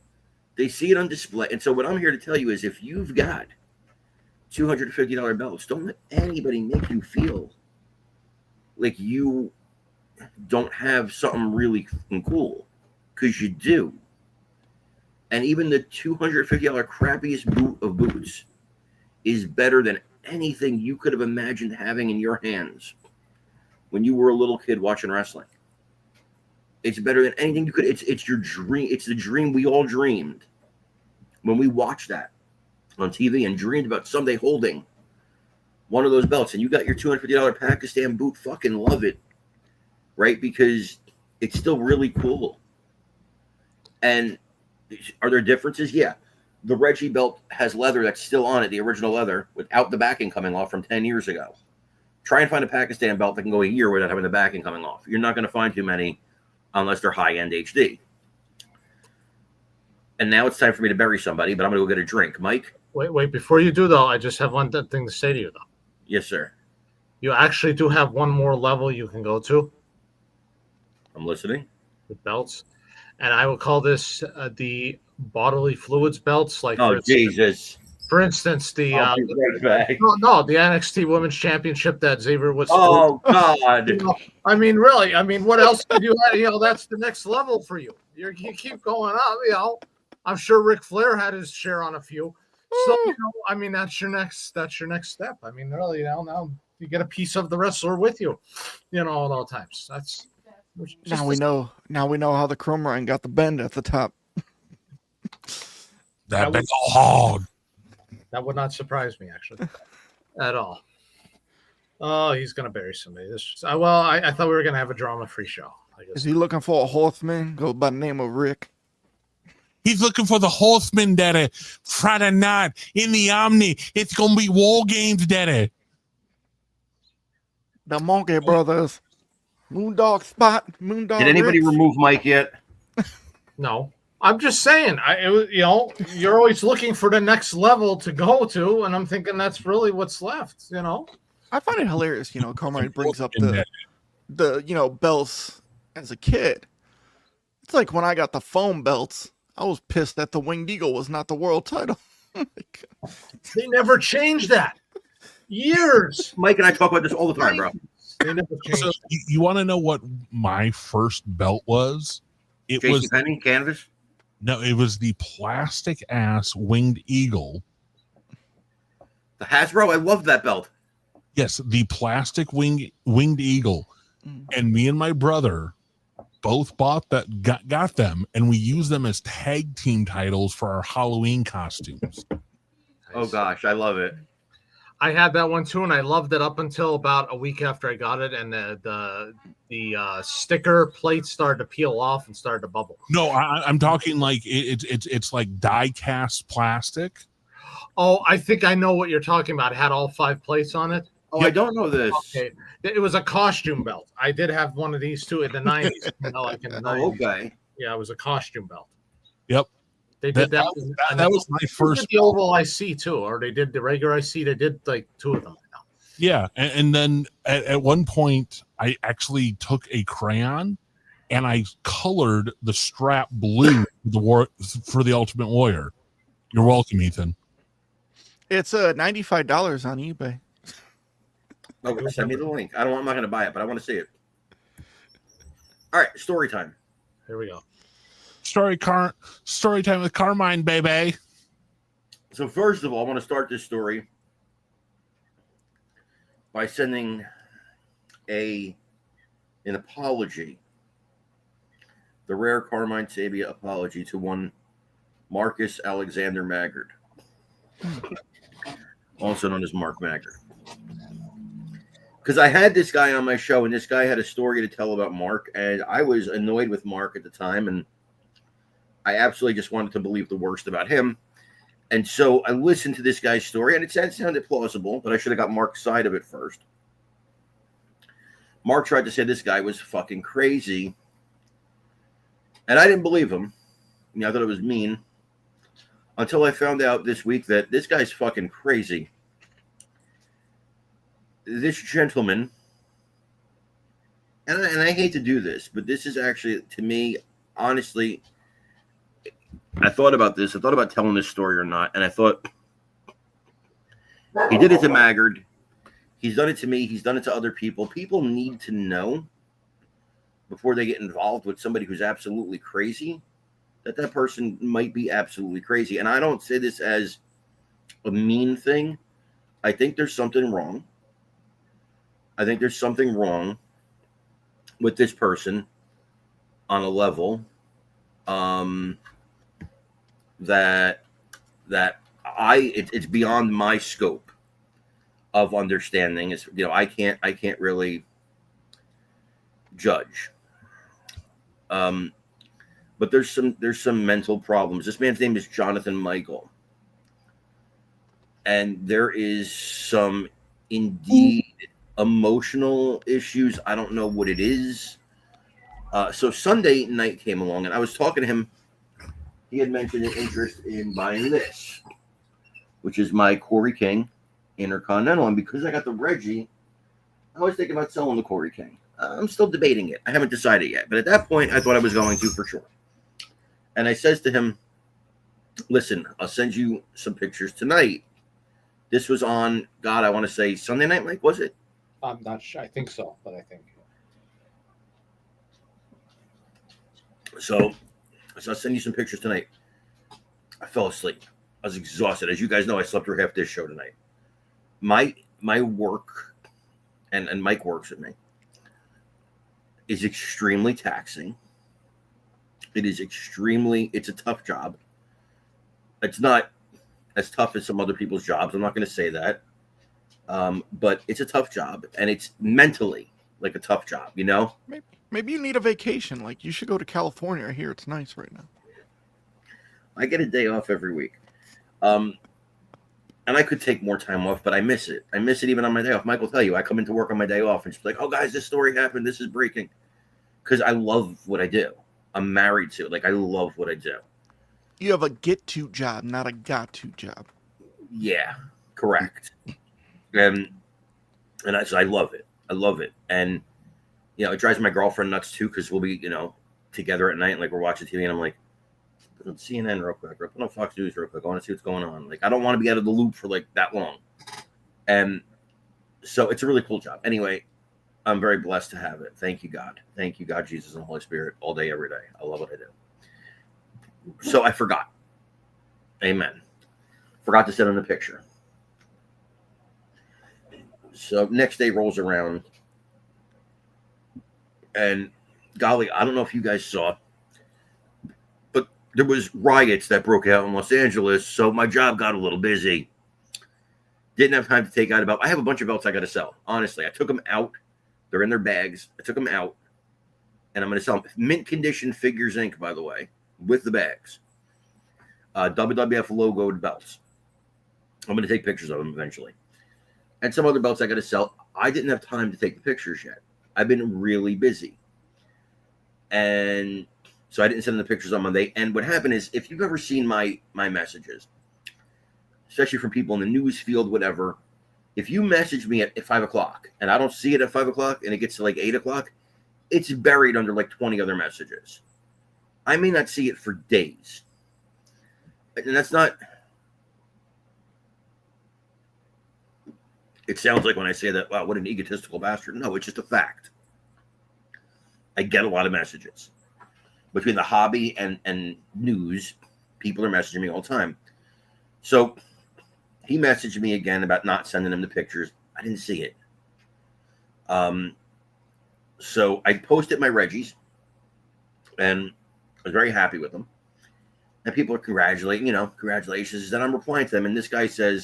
They see it on display. And so what I'm here to tell you is, if you've got $250 belts, don't let anybody make you feel like you don't have something really cool, because you do. And even the $250 crappiest boot of boots is better than anything you could have imagined having in your hands when you were a little kid watching wrestling. It's better than anything you could. It's your dream. It's the dream we all dreamed when we watched that. on TV and dreamed about someday holding one of those belts, and you got your $250 Pakistan boot, fucking love it, right? Because it's still really cool. And are there differences? Yeah. The Reggie belt has leather that's still on it, the original leather, without the backing coming off from 10 years ago. Try and find a Pakistan belt that can go a year without having the backing coming off. You're not going to find too many unless they're high-end HD. And now it's time for me to bury somebody, but I'm going to go get a drink. Mike? Wait. Before you do, though, I just have one thing to say to you, though. Yes, sir. You actually do have one more level you can go to I'm listening. with belts. And I would call this the bodily fluids belts. Like, Oh, Jesus. For instance, the I'll be right back. the NXT Women's Championship that Xavier was. Oh, God. You know, I mean, really. I mean, what else could you have? You know, that's the next level for you. You keep going up. You know, I'm sure Ric Flair had his share on a few. So, you know, I mean, that's your next step. I mean, really, you know, now you get a piece of the wrestler with you, you know, at all times. That's Now we know how the Chrome Ryan got the bend at the top. That big old hog. That would not surprise me, actually, at all. Oh, he's gonna bury somebody. I thought we were gonna have a drama-free show. I guess. Is he looking for a horseman? Go by the name of Rick. He's looking for the horseman, daddy. Friday night in the Omni. It's gonna be War Games, daddy. The Monkey Brothers. Moondog Spot. Moondog. Did anybody Ricks. remove Mike yet? No, I'm just saying. You know, you're always looking for the next level to go to, and I'm thinking that's really what's left. You know. I find it hilarious, you know, Carmine brings up the belts as a kid. It's like when I got the foam belts, I was pissed that the Winged Eagle was not the world title. They never changed that. Years. Mike and I talk about this all the time, bro. They never changed. So you want to know what my first belt was? It JC was Penny, Canvas. no, it was the plastic ass Winged Eagle. The Hasbro, I love that belt. Yes, the plastic winged eagle. And me and my brother both bought that, got them, and we used them as tag team titles for our Halloween costumes. Oh gosh, I love it. I had that one too, and I loved it up until about a week after I got it, and the sticker plate started to peel off and started to bubble. No, I'm talking like it's like die cast plastic. Oh, I think I know what you're talking about. It had all 5 plates on it. Oh, I don't know this. Okay, it was a costume belt. I did have one of these too in the 90s. You know, like in the 90s. Oh, okay. Yeah, it was a costume belt. Yep. They did that. That was my first. Did the oval IC too, or they did the regular IC. They did like 2 of them. Yeah, and then at one point, I actually took a crayon and I colored the strap blue for the Ultimate Warrior. You're welcome, Ethan. It's $95 on eBay. Okay, send me the link. I'm not going to buy it, but I want to see it. All right, story time. Here we go. Story time with Carmine, baby. So first of all, I want to start this story by sending an apology, the rare Carmine Sabia apology to one Marcus Alexander Maggard, also known as Mark Maggard. Because I had this guy on my show, and this guy had a story to tell about Mark, and I was annoyed with Mark at the time, and I absolutely just wanted to believe the worst about him. And so I listened to this guy's story, and it sounded plausible, but I should have got Mark's side of it first. Mark tried to say this guy was fucking crazy, and I didn't believe him. I thought it was mean, until I found out this week that this guy's fucking crazy. This gentleman, and I hate to do this, but this is actually, to me, honestly, I thought about this. I thought about telling this story or not, and I thought, he did it to Maggard. He's done it to me. He's done it to other people. People need to know before they get involved with somebody who's absolutely crazy that person might be absolutely crazy. And I don't say this as a mean thing. I think there's something wrong. I think there's something wrong with this person on a level that it's beyond my scope of understanding. It's, I can't really judge. But there's some mental problems. This man's name is Jonathan Michael, and there is some indeed emotional issues. I don't know what it is. So Sunday night came along, and I was talking to him. He had mentioned an interest in buying this, which is my Corey King Intercontinental. And because I got the Reggie, I was thinking about selling the Corey King. I'm still debating it. I haven't decided yet. But at that point, I thought I was going to for sure. And I says to him, listen, I'll send you some pictures tonight. This was on, God, I want to say Sunday night, Mike, was it? I'm not sure. I think so, but I think. So I'll send you some pictures tonight. I fell asleep. I was exhausted. As you guys know, I slept through half this show tonight. My work, and Mike works with me, is extremely taxing. It's a tough job. It's not as tough as some other people's jobs. I'm not going to say that. But it's a tough job, and it's mentally like a tough job, Maybe you need a vacation. Like, you should go to California. I hear it's nice right now. I get a day off every week. And I could take more time off, but I miss it. I miss it even on my day off. Mike will tell you, I come into work on my day off and she's like, oh, guys, this story happened. This is breaking. Because I love what I do. I'm married to it. Like, I love what I do. You have a get-to job, not a got-to job. Yeah, correct. And I love it. I love it. And, it drives my girlfriend nuts too, because we'll be, together at night, and like we're watching TV, and I'm like, put on CNN real quick, or put on Fox News real quick. I want to see what's going on. Like, I don't want to be out of the loop for like that long. And so it's a really cool job. Anyway, I'm very blessed to have it. Thank you, God. Thank you, God, Jesus, and Holy Spirit, all day, every day. I love what I do. So I forgot. Amen. Forgot to send him the picture. So next day rolls around, and golly, I don't know if you guys saw, but there was riots that broke out in Los Angeles, so my job got a little busy. Didn't have time to take out a belt. I have a bunch of belts I got to sell. Honestly, I took them out. They're in their bags. I took them out, and I'm going to sell them. Mint condition Figures Inc., by the way, with the bags. WWF logoed belts. I'm going to take pictures of them eventually. And some other belts I got to sell. I didn't have time to take the pictures yet. I've been really busy. And so I didn't send them the pictures on Monday. And what happened is, if you've ever seen my messages, especially from people in the news field, whatever, if you message me at 5 o'clock and I don't see it at 5 o'clock and it gets to like 8 o'clock, it's buried under like 20 other messages. I may not see it for days. And that's not... It sounds like when I say that, wow, what an egotistical bastard. No, it's just a fact. I get a lot of messages. Between the hobby and news, people are messaging me all the time. So he messaged me again about not sending him the pictures. I didn't see it. So I posted my Reggies, and I was very happy with them. And people are congratulating, congratulations. And I'm replying to them, and this guy said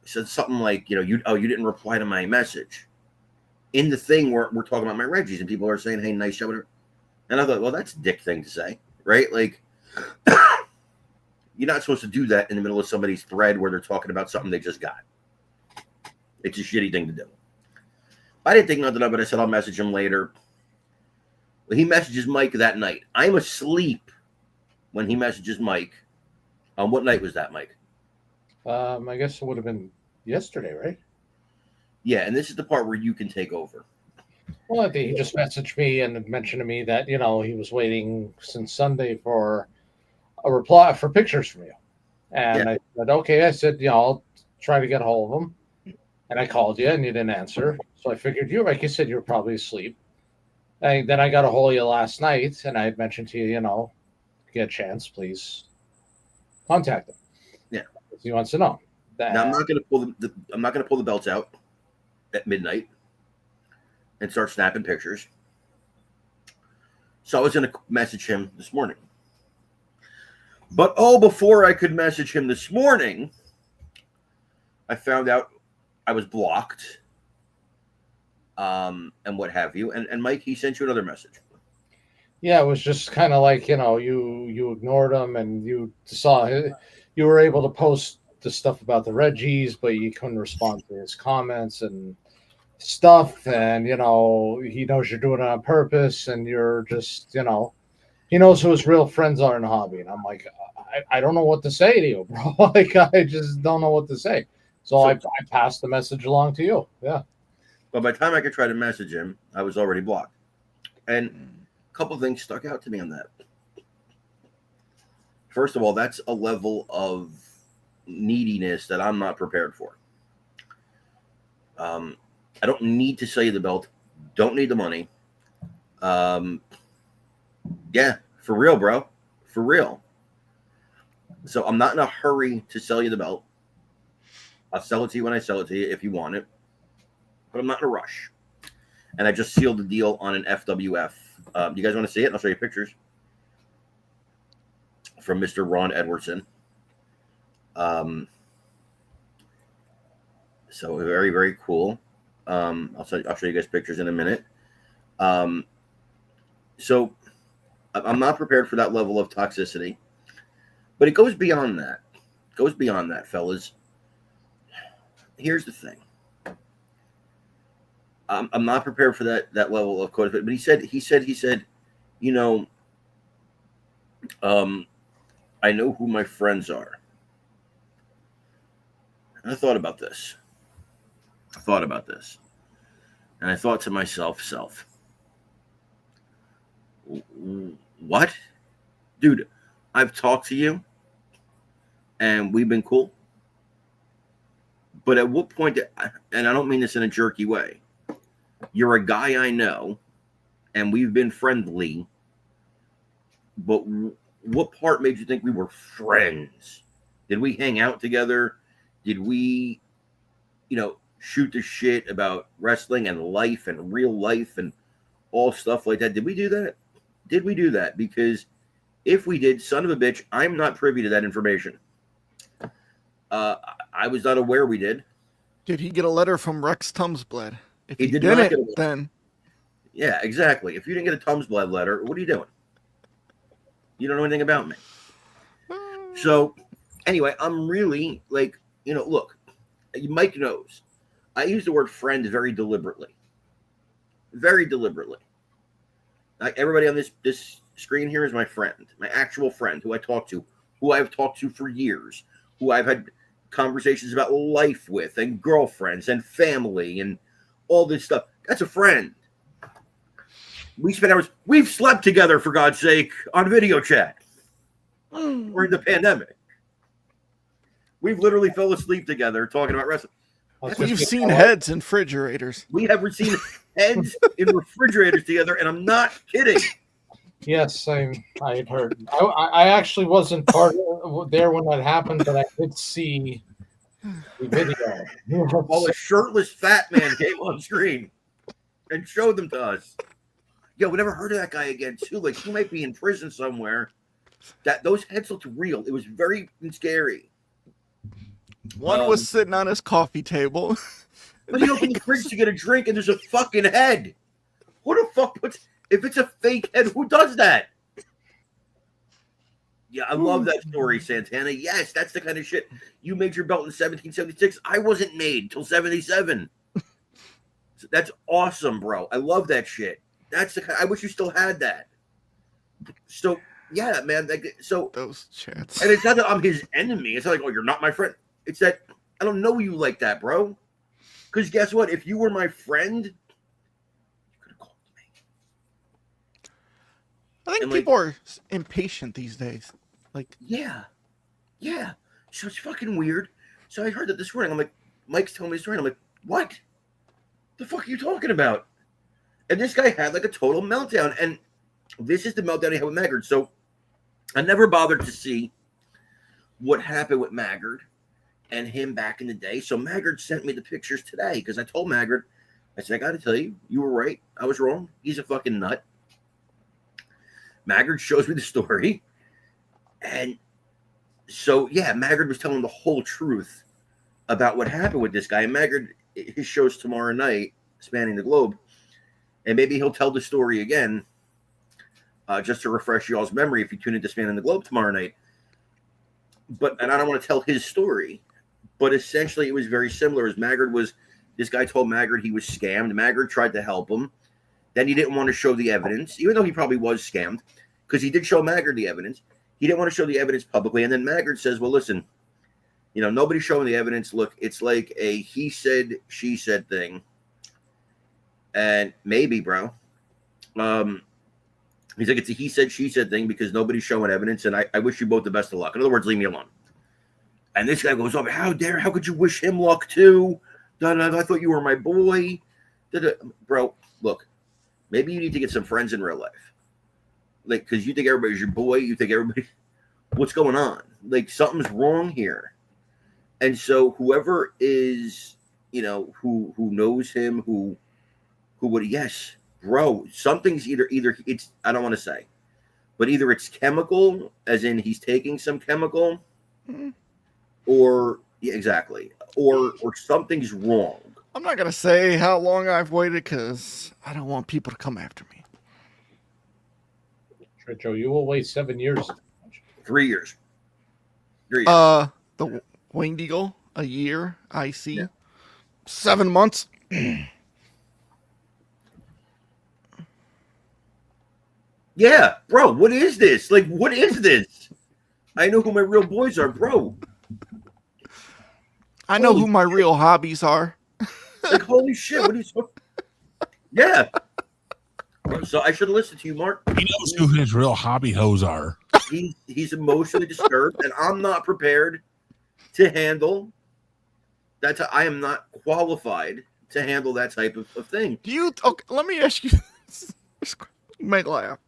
something like, you didn't reply to my message. In the thing where we're talking about my Reggies, and people are saying, hey, nice job. And I thought, well, that's a dick thing to say, right? Like, you're not supposed to do that in the middle of somebody's thread where they're talking about something they just got. It's a shitty thing to do. I didn't think nothing of it. I said, I'll message him later. Well, he messages Mike that night. I'm asleep when he messages Mike. What night was that, Mike? I guess it would have been yesterday, right? Yeah, and this is the part where you can take over. Well, I think he just messaged me and mentioned to me that, he was waiting since Sunday for a reply for pictures from you. And Yeah. I said, okay. I said, I'll try to get a hold of him. And I called you and you didn't answer. So I figured like you said, you were probably asleep. And then I got a hold of you last night and I had mentioned to you, get a chance, please contact him. Yeah. He wants to know. Now I'm not going to pull the belts out at midnight and start snapping pictures. So I was going to message him this morning. But before I could message him this morning, I found out I was blocked, and what have you. And Mike, he sent you another message. Yeah, it was just kind of like, you ignored him, and you were able to post the stuff about the Reggies, but you couldn't respond to his comments and stuff. And he knows you're doing it on purpose, and you're just, he knows who his real friends are in the hobby. And I'm like, I don't know what to say to you, bro. Like, I just don't know what to say. So I passed the message along to you. Yeah. But by the time I could try to message him, I was already blocked. And a couple of things stuck out to me on that. First of all, that's a level of neediness that I'm not prepared for. I don't need to sell you the belt. Don't need the money. Yeah, for real, bro. For real. So I'm not in a hurry to sell you the belt. I'll sell it to you when I sell it to you if you want it. But I'm not in a rush. And I just sealed the deal on an FWF. You guys want to see it? I'll show you pictures from Mr. Ron Edwardson. So very, very cool. I'll show you guys pictures in a minute. So I'm not prepared for that level of toxicity, but it goes beyond that. It goes beyond that, fellas. Here's the thing. I'm not prepared for that level of code, but he said, I know who my friends are. And I thought about this. And I thought to myself, what? Dude, I've talked to you and we've been cool. But at what point, and I don't mean this in a jerky way, you're a guy I know and we've been friendly, but what part made you think we were friends? Did we hang out together? Did we, shoot the shit about wrestling and life and real life and all stuff like that? Did we do that? Because if we did, son of a bitch, I'm not privy to that information. I was not aware we did. Did he get a letter from Rex Tumsblad? If He he did not didn't, get a letter. then Yeah, exactly. If you didn't get a Tums Blood letter, what are you doing? You don't know anything about me. So, anyway, I'm really look, Mike knows. I use the word friend very deliberately. Very deliberately. Like everybody on this screen here is my friend, my actual friend who I talk to, who I've talked to for years, who I've had conversations about life with and girlfriends and family and all this stuff. That's a friend. We spent hours. We've slept together, for God's sake, on video chat during the pandemic. We've literally fell asleep together talking about wrestling. we've seen heads in refrigerators. We have seen heads in refrigerators together, and I'm not kidding. Yes, I had heard. I actually wasn't there when that happened, but I did see the video. While a shirtless fat man came on screen and showed them to us. Yo, we never heard of that guy again, too. Like, he might be in prison somewhere. Those heads looked real. It was very scary. One was sitting on his coffee table. But you open the fridge to get a drink and there's a fucking head. Who the fuck puts... If it's a fake head, who does that? Yeah, I love that story, Santana. Yes, that's the kind of shit. You made your belt in 1776. I wasn't made until 77. So that's awesome, bro. I love that shit. That's the kind... I wish you still had that. So, yeah, man. So Those chats. And it's not that I'm his enemy. It's not like, oh, you're not my friend. It's that I don't know you like that, bro. Because guess what? If you were my friend, you could have called me. I think And, people are impatient these days. Like, yeah. So it's fucking weird. So I heard that this morning. I'm like, Mike's telling me this story. I'm like, what? The fuck are you talking about? And this guy had like a total meltdown. And this is the meltdown he had with Maggard. So I never bothered to see what happened with Maggard and him back in the day. So Maggard sent me the pictures today because I told Maggard, I said, I got to tell you, you were right. I was wrong. He's a fucking nut. Maggard shows me the story. And So yeah, Maggard was telling the whole truth about what happened with this guy. And Maggard, his show's tomorrow night, spanning the globe, and maybe he'll tell the story again, just to refresh y'all's memory if you tune into Spanning the Globe tomorrow night. And I don't want to tell his story, but essentially it was very similar. As Maggard was, this guy told Maggard he was scammed. Maggard tried to help him. Then he didn't want to show the evidence, even though he probably was scammed, because he did show Maggard the evidence. He didn't want to show the evidence publicly. And then Maggard says, well, listen, nobody's showing the evidence. Look, it's like a he said, she said thing. And maybe, bro, he's like, it's a he said, she said thing because nobody's showing evidence. And I wish you both the best of luck. In other words, leave me alone. And this guy goes, oh, how could you wish him luck too? I thought you were my boy. Bro, look, maybe you need to get some friends in real life. Like, because you think everybody's your boy. You think everybody, what's going on? Like, something's wrong here. And so whoever is, who knows him, who would, yes, bro, something's either it's, I don't want to say, but either it's chemical, as in he's taking some chemical, or yeah, exactly, or something's wrong. I'm not gonna say how long I've waited because I don't want people to come after me. Sure, Joe, you will wait 7 years. 3 years. 3 years. The Winged Eagle, a year. I see. Yeah. 7 months. Yeah, bro, what is this? Like, what is this? I know who my real boys are, bro. I know who my real hobbies are. Like, holy shit, what are you so... Yeah. So I should listen to you, Mark. He knows who his real hobby hoes are. He's emotionally disturbed, and I'm not prepared to handle that. I am not qualified to handle that type of thing. Okay, let me ask you this. You might laugh.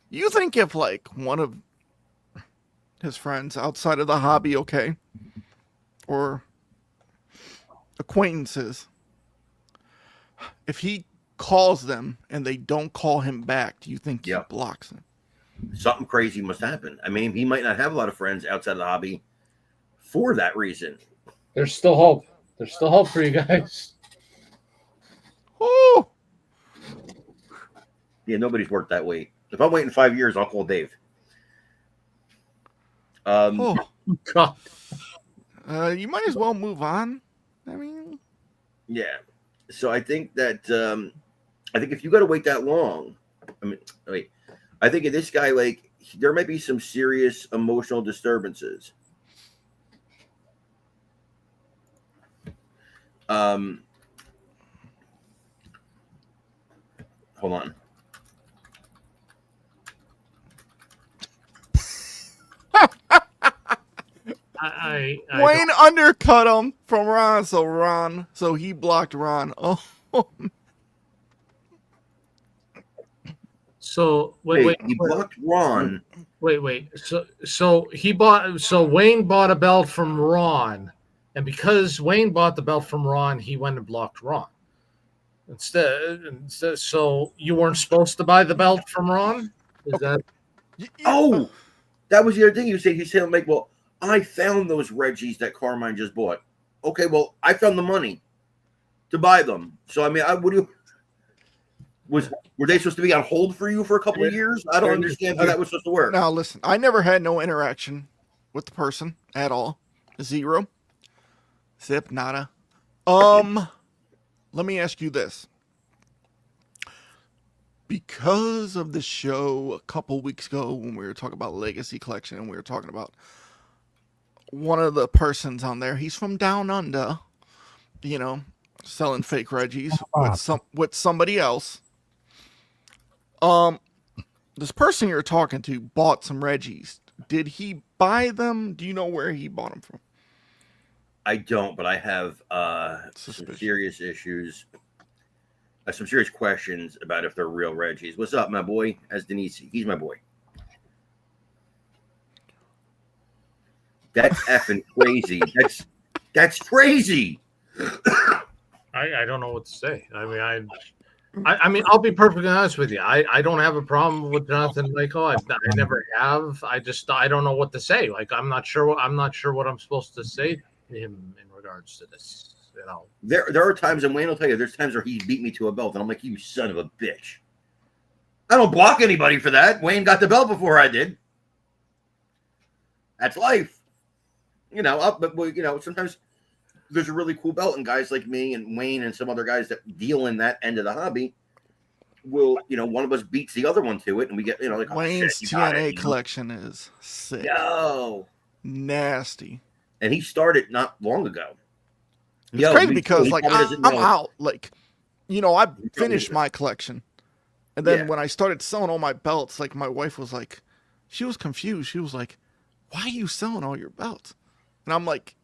You think if, like, one of his friends outside of the hobby, okay, or acquaintances, if he calls them and they don't call him back, do you think he blocks them? Something crazy must happen. I mean, he might not have a lot of friends outside of the hobby for that reason. There's still hope. There's still hope for you guys. Oh, yeah, nobody's worked that way. If I'm waiting 5 years, I'll call Dave. God. You might as well move on. I mean, yeah. So I think that if you got to wait that long, I think this guy, like, there might be some serious emotional disturbances. Hold on. Wayne undercut him from Ron, so he blocked Ron. Oh. So wait, he blocked Ron. Wait. So Wayne bought a belt from Ron, and because Wayne bought the belt from Ron, he went and blocked Ron. Instead, so you weren't supposed to buy the belt from Ron? Is that? Oh, that was the other thing you said. He said, like, well, I found those Reggies that Carmine just bought. Okay, well, I found the money to buy them. So I mean, were they supposed to be on hold for you for a couple of years? I don't understand how that was supposed to work. Now listen, I never had no interaction with the person at all. Zero. Zip, nada. Let me ask you this. Because of the show a couple weeks ago when we were talking about Legacy Collection and we were talking about one of the persons on there, he's from down under, selling fake Reggies with somebody else. This person you're talking to bought some Reggies. Did he buy them? Do you know where he bought them from? I don't, but I have some serious issues, some serious questions about if they're real Reggies. What's up, my boy? As Denise, he's my boy. That's effing crazy. That's crazy. I don't know what to say. I mean, I mean, I'll be perfectly honest with you. I don't have a problem with Jonathan Michael. I never have. I don't know what to say. Like I'm not sure what I'm supposed to say to him in regards to this. You know, There are times, and Wayne will tell you, there's times where he beat me to a belt, and I'm like, you son of a bitch. I don't block anybody for that. Wayne got the belt before I did. That's life. You know, but you know, sometimes there's a really cool belt, and guys like me and Wayne and some other guys that deal in that end of the hobby will, you know, one of us beats the other one to it, and we get, you know, like, oh, Wayne's shit, you got TNA it, you know? collection is sick. Yo. Nasty. And he started not long ago. It's crazy because, he like, probably doesn't I'm know. out. Like, you know, I probably finished doesn't. my collection. And then Yeah. when I started selling all my belts, like, my wife was like, she was confused. She was like, why are you selling all your belts? And I'm like,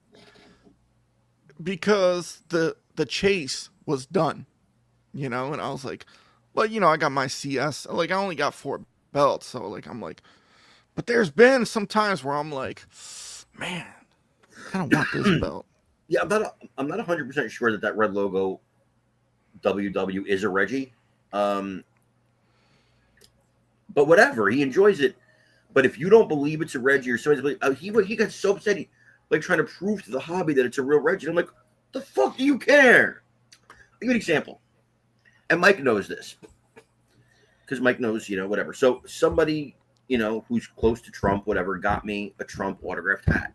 because the chase was done, you know? And I was like, well, you know, I got my CS. Like, I only got 4 belts. So, like, I'm like, but there's been some times where I'm like, man, I don't want this belt. Yeah, I'm not 100% sure that red logo WW is a Reggie. But whatever, he enjoys it. But if you don't believe it's a Reggie or somebody, he got so upset, he like trying to prove to the hobby that it's a real Reggie. I'm like, the fuck do you care? I'll give you an example. And Mike knows this. Because Mike knows, you know, whatever. So somebody, you know, who's close to Trump, whatever, got me a Trump autographed hat.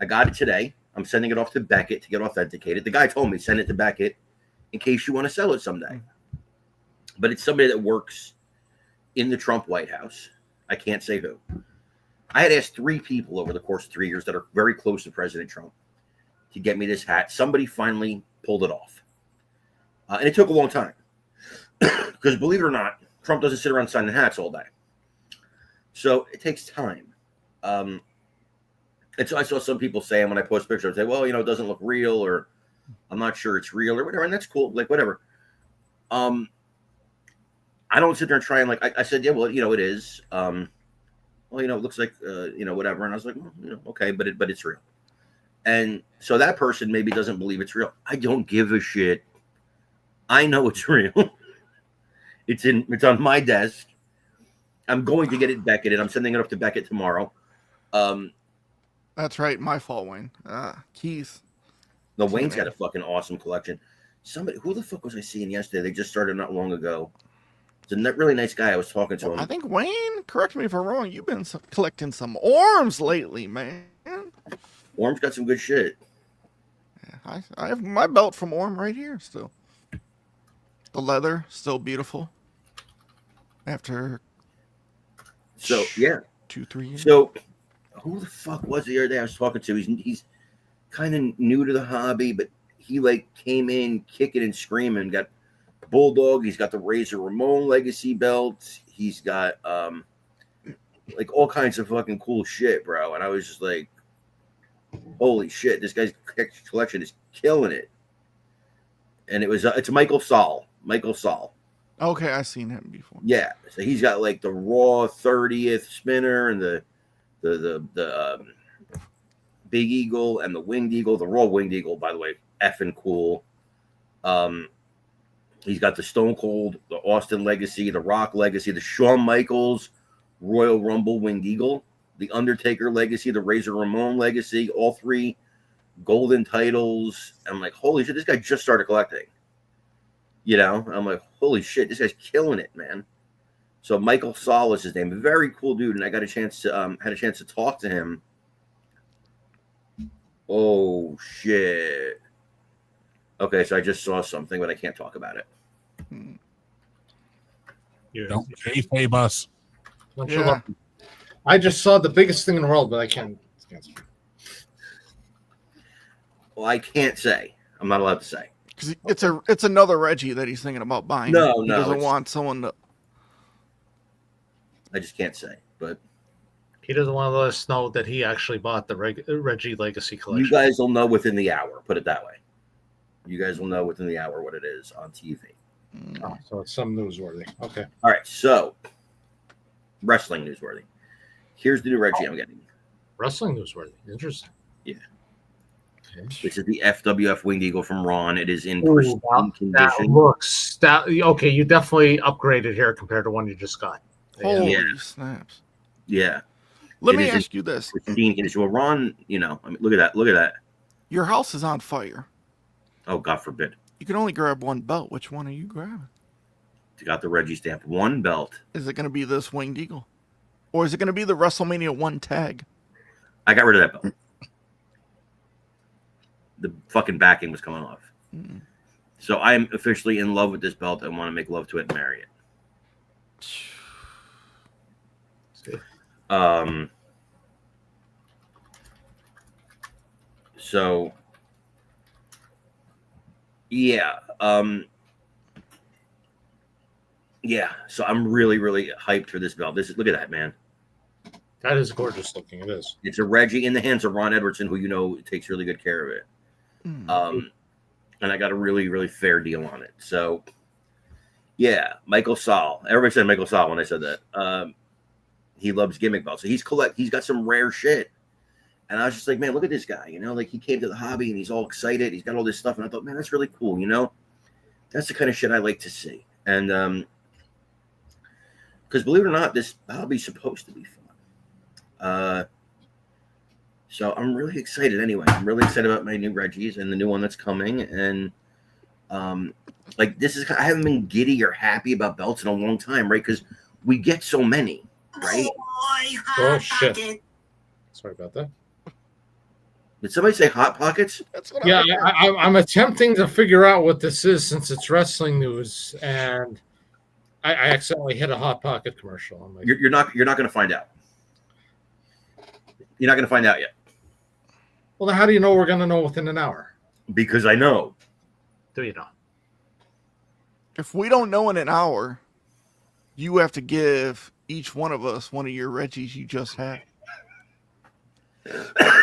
I got it today. I'm sending it off to Beckett to get authenticated. The guy told me, send it to Beckett in case you want to sell it someday. But it's somebody that works in the Trump White House. I can't say who. I had asked 3 people over the course of 3 years that are very close to President Trump to get me this hat. Somebody finally pulled it off. And it took a long time. Because believe it or not, Trump doesn't sit around signing hats all day. So it takes time. And so I saw some people saying when I post pictures, say, well, you know, it doesn't look real, or I'm not sure it's real, or whatever. And that's cool. Like, whatever. I don't sit there and try and, like, I said, yeah, well, you know, it is. Well, you know, it looks like, you know, whatever. And I was like, well, you know, okay, but it's real. And so that person maybe doesn't believe it's real. I don't give a shit. I know it's real. It's on my desk. I'm going to get it Beckett, and I'm sending it up to Beckett tomorrow. That's right. My fault, Wayne. Keith. No, Wayne's got a fucking awesome collection. Somebody, who the fuck was I seeing yesterday? They just started not long ago. It's a really nice guy. I was talking to him. I think Wayne, correct me if I'm wrong, you've been collecting some Orms lately, man. Orm's got some good shit. Yeah, I have my belt from Orm right here still. The leather, still beautiful. After So, yeah. 2-3 years. So, who the fuck was the other day I was talking to? He's kind of new to the hobby, but he, like, came in kicking and screaming. Got Bulldog. He's got the Razor Ramon Legacy belt. He's got, like, all kinds of fucking cool shit, bro. And I was just like, holy shit, this guy's collection is killing it. And it's Michael Saul. Michael Saul. Okay, I've seen him before. Yeah, so he's got like the Raw 30th spinner and the Big Eagle and the Winged Eagle. The Raw Winged Eagle, by the way, effing cool. He's got the Stone Cold, the Austin Legacy, the Rock Legacy, the Shawn Michaels Royal Rumble Winged Eagle, the Undertaker Legacy, the Razor Ramon Legacy, all 3 golden titles. I'm like, holy shit, this guy just started collecting. You know, I'm like, holy shit, this guy's killing it, man. So Michael Saul is his name. Very cool dude, and I got a chance to had a chance to talk to him. Oh shit. Okay, so I just saw something, but I can't talk about it. Yeah. Don't kayfabe us. Yeah. I just saw the biggest thing in the world, but I can't. Well, I can't say. I'm not allowed to say. Because it's another Reggie that he's thinking about buying. No, he no, doesn't it's- want someone to. I just can't say. But He doesn't want to let us know that he actually bought the Reggie Legacy collection. you guys will know within the hour. Put it that way. You guys will know within the hour what it is on TV. Oh, so it's some newsworthy. Okay. All right, so wrestling newsworthy. Here's the new Reggie I'm getting. Wrestling newsworthy. Interesting. Okay. This is the FWF Winged Eagle from Ron. It is in Ooh, pristine that condition. looks that okay. You definitely upgraded here compared to one you just got. Holy Yeah. snaps. Yeah, Let It me is in- ask you this. pristine condition. Well, Ron, I mean, look at that. Look at that. Your house is on fire. Oh, God forbid. You can only grab one belt. Which one are you grabbing? You got the Reggie stamp. One belt. Is it going to be this Winged Eagle? Or is it going to be the WrestleMania 1 tag? I got rid of that belt. The fucking backing was coming off. Mm. So I am officially in love with this belt and want to make love to it and marry it. So yeah. Yeah. So I'm really, really hyped for this belt. Look at that, man. That is gorgeous looking. It is. It's a Reggie in the hands of Ron Edwardson, who takes really good care of it. Mm. And I got a really, really fair deal on it. So yeah, Michael Saul. Everybody said Michael Saul when I said that. He loves gimmick belts. So he's got some rare shit. And I was just like, man, look at this guy. Like he came to the hobby and he's all excited. He's got all this stuff. And I thought, man, that's really cool. That's the kind of shit I like to see. And because believe it or not, this hobby's supposed to be fun. So I'm really excited anyway. I'm really excited about my new Reggies and the new one that's coming. And like I haven't been giddy or happy about belts in a long time, right? Because we get so many, right? Oh shit! Sorry about that. Did somebody say Hot Pockets? That's what Yeah, I I'm attempting to figure out what this is since it's wrestling news, and I accidentally hit a Hot Pocket commercial. I'm like, You're not going to find out. You're not going to find out yet. well, then how do you know we're going to know within an hour? Because I know. Do you know? If we don't know in an hour, you have to give each one of us one of your Reggies you just had.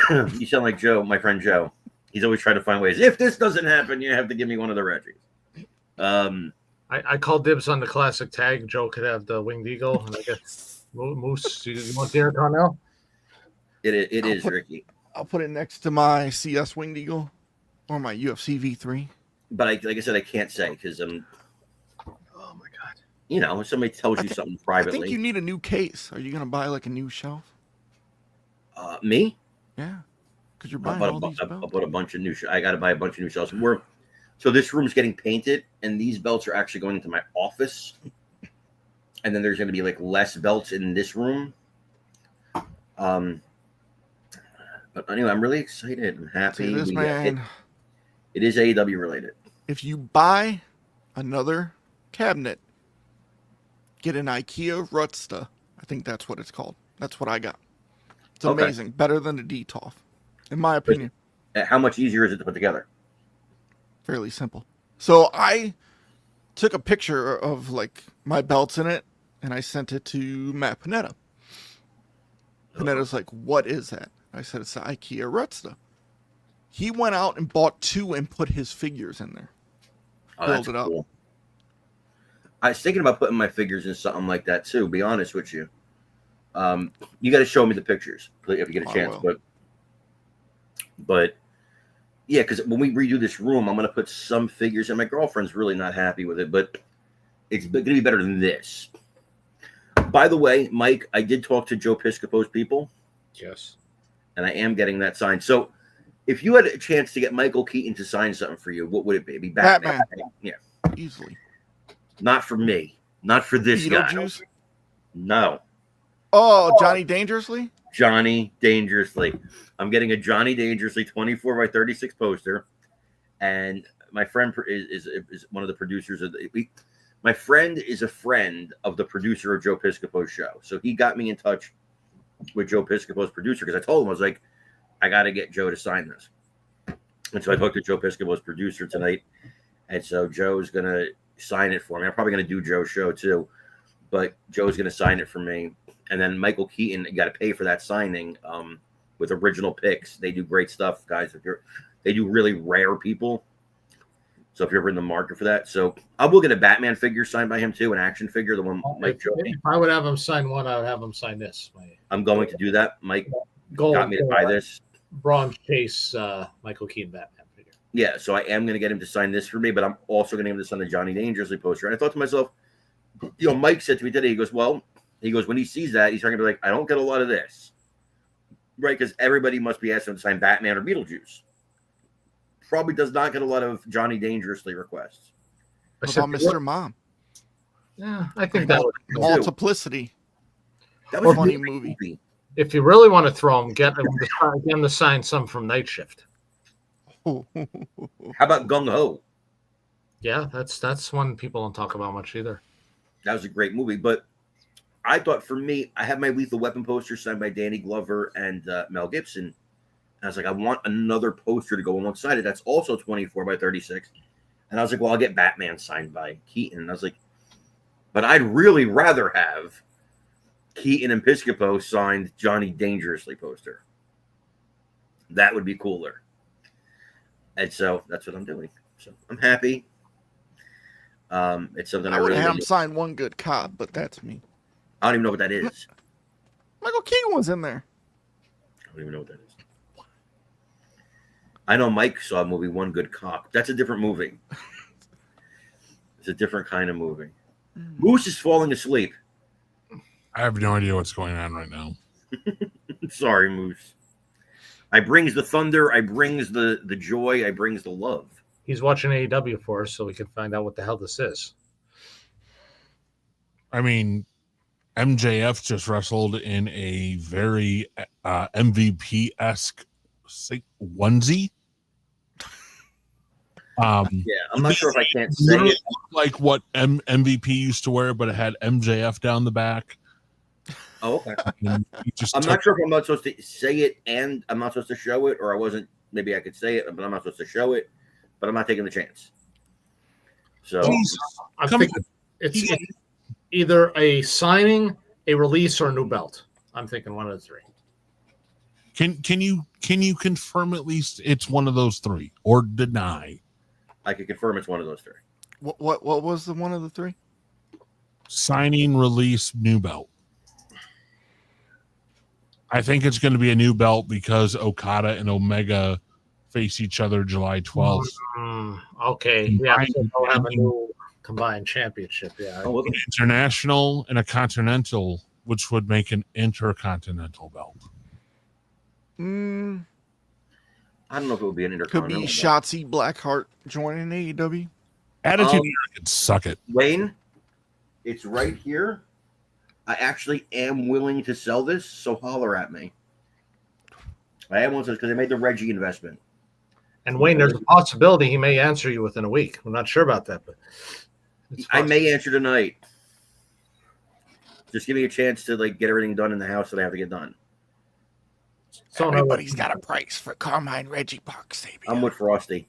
You sound like Joe, my friend Joe. He's always trying to find ways. If this doesn't happen, you have to give me one of the Reggies. I called dibs on the classic tag. Joe could have the Winged Eagle, and I guess Moose. You want the Aircon now? It is, put- Ricky. I'll put it next to my CS Winged Eagle or my UFC V3. But like I said, I can't say because Oh my god! if somebody tells you something privately. I think you need a new case. Are you going to buy like a new shelf? Me? Yeah. Because you're I'll buying all these put belts. a bunch of new. I got to buy a bunch of new shelves. So this room's getting painted, and these belts are actually going into my office. And then there's going to be like less belts in this room. But anyway, I'm really excited. I'm happy. See this, man. It is AEW related. If you buy another cabinet, get an IKEA Rutsta. I think that's what it's called. That's what I got. It's Okay. amazing. Better than a DTOF, in my opinion. How much easier is it to put together? Fairly simple. So I took a picture of like my belts in it, and I sent it to Matt Panetta. Panetta's like, "What is that?" I said, "It's the IKEA Rutsta." He went out and bought 2 and put his figures in there. Oh, Build that's it up. cool. I was thinking about putting my figures in something like that too. Be honest with you. You got to show me the pictures if you get a I chance. will. But yeah, because when we redo this room, I'm going to put some figures, and my girlfriend's really not happy with it, but it's going to be better than this. By the way, Mike, I did talk to Joe Piscopo's people, Yes. and I am getting that signed. So if you had a chance to get Michael Keaton to sign something for you, what would it be? It'd be Batman. Yeah. Easily. Not for me. Not for this guy. Beetlejuice? No. Oh, Johnny Dangerously? Johnny Dangerously. I'm getting a Johnny Dangerously 24 by 36 poster. And my friend is one of the producers of my friend is a friend of the producer of Joe Piscopo's show. So he got me in touch with Joe Piscopo's producer because I told him, I was like, I got to get Joe to sign this. And so I talked to Joe Piscopo's producer tonight. And so Joe's going to sign it for me. I'm probably going to do Joe's show too. But Joe's going to sign it for me. And then Michael Keaton, you got to pay for that signing with original picks. They do great stuff, guys. They do really rare people. So if you're ever in the market for that. So I will get a Batman figure signed by him too, an action figure, the one Mike Joe. If I would have him sign one, I would have him sign this. My I'm going to do that. Mike gold. got me to buy this. Braun Chase, Michael Keaton Batman figure. Yeah, so I am going to get him to sign this for me, but I'm also going to get him to sign the Johnny Dangerously poster. And I thought to myself, Mike said to me today, he goes, when he sees that, he's going to be like, I don't get a lot of this. Right? Because everybody must be asking him to sign Batman or Beetlejuice. Probably does not get a lot of Johnny Dangerously requests. What about Mr. Mom? Yeah, I think that would be cool. Multiplicity. That was a Funny great movie. If you really want to throw him, get him to sign some from Night Shift. How about Gung Ho? Yeah, that's one people don't talk about much either. That was a great movie. But I thought for me, I have my Lethal Weapon poster signed by Danny Glover and Mel Gibson. And I was like, I want another poster to go alongside it. That's also 24 by 36. And I was like, well, I'll get Batman signed by Keaton. And I was like, but I'd really rather have Keaton and Piscopo signed Johnny Dangerously poster. That would be cooler. And so that's what I'm doing. So I'm happy. It's something I I would really have him sign One Good Cop, but that's me. I don't even know what that is. Michael Keaton was in there. I don't even know what that is. I know Mike saw a movie, One Good Cop. That's a different movie. It's a different kind of movie. Moose is falling asleep. I have no idea what's going on right now. Sorry, Moose. I brings the thunder. I brings the joy. I brings the love. He's watching AEW for us, so we can find out what the hell this is. I mean, MJF just wrestled in a very MVP-esque onesie. Yeah, I'm not sure if I can't say it. Like what MVP used to wear, but it had MJF down the back. Oh, okay. I'm not sure if I'm not supposed to say it and I'm not supposed to show it, or I wasn't. Maybe I could say it, but I'm not supposed to show it. But I'm not taking the chance. So I think it's either a signing, a release, or a new belt. I'm thinking one of the three. Can you confirm at least it's one of those three, or deny? I can confirm it's one of those three. What was the one of the three? Signing, release, new belt. I think it's going to be a new belt because Okada and Omega face each other July 12th. Okay. Yeah, so they'll have a new combined championship. Yeah. Oh, An international and a continental, which would make an intercontinental belt. I don't know if it would be an Could intercontinental. be Shotzi Blackheart joining AEW. Attitude Era could suck it. Wayne, it's right here. I actually am willing to sell this, so holler at me. I am willing to, because I made the Reggie investment. And Wayne, there's a possibility he may answer you within a week. I'm not sure about that, but I may answer tonight. Just give me a chance to get everything done in the house that I have to get done. So Everybody's got a price for Carmine Reggie Park Sabia. I'm with Frosty.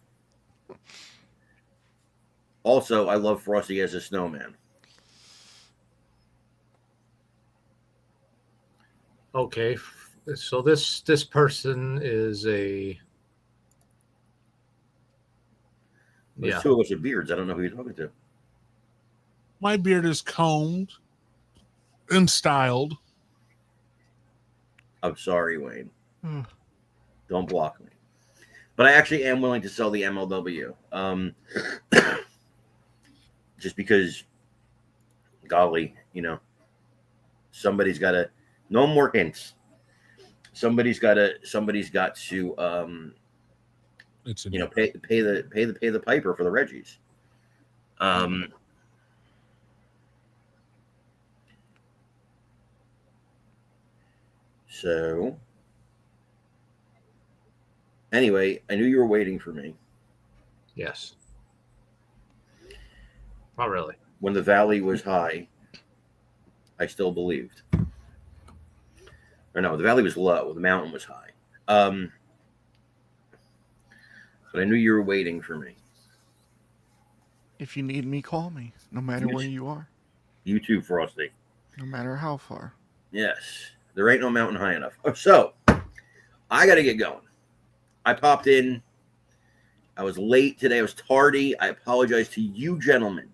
Also, I love Frosty as a snowman. Okay, so this person is a There's two of us with beards. I don't know who you're talking to. My beard is combed and styled. I'm sorry, Wayne. Don't block me. But I actually am willing to sell the MLW. Just because, golly, somebody's got to. No more hints. Somebody's got to. It's a Pay the piper for the Reggies. So anyway, I knew you were waiting for me. yes. Not really. When the valley was high, I still believed. Or no, the valley was low. The mountain was high. But I knew you were waiting for me. If you need me, call me. No matter where you are. You too, Frosty. No matter how far. Yes. There ain't no mountain high enough. So, I got to get going. I popped in. I was late today. I was tardy. I apologize to you gentlemen,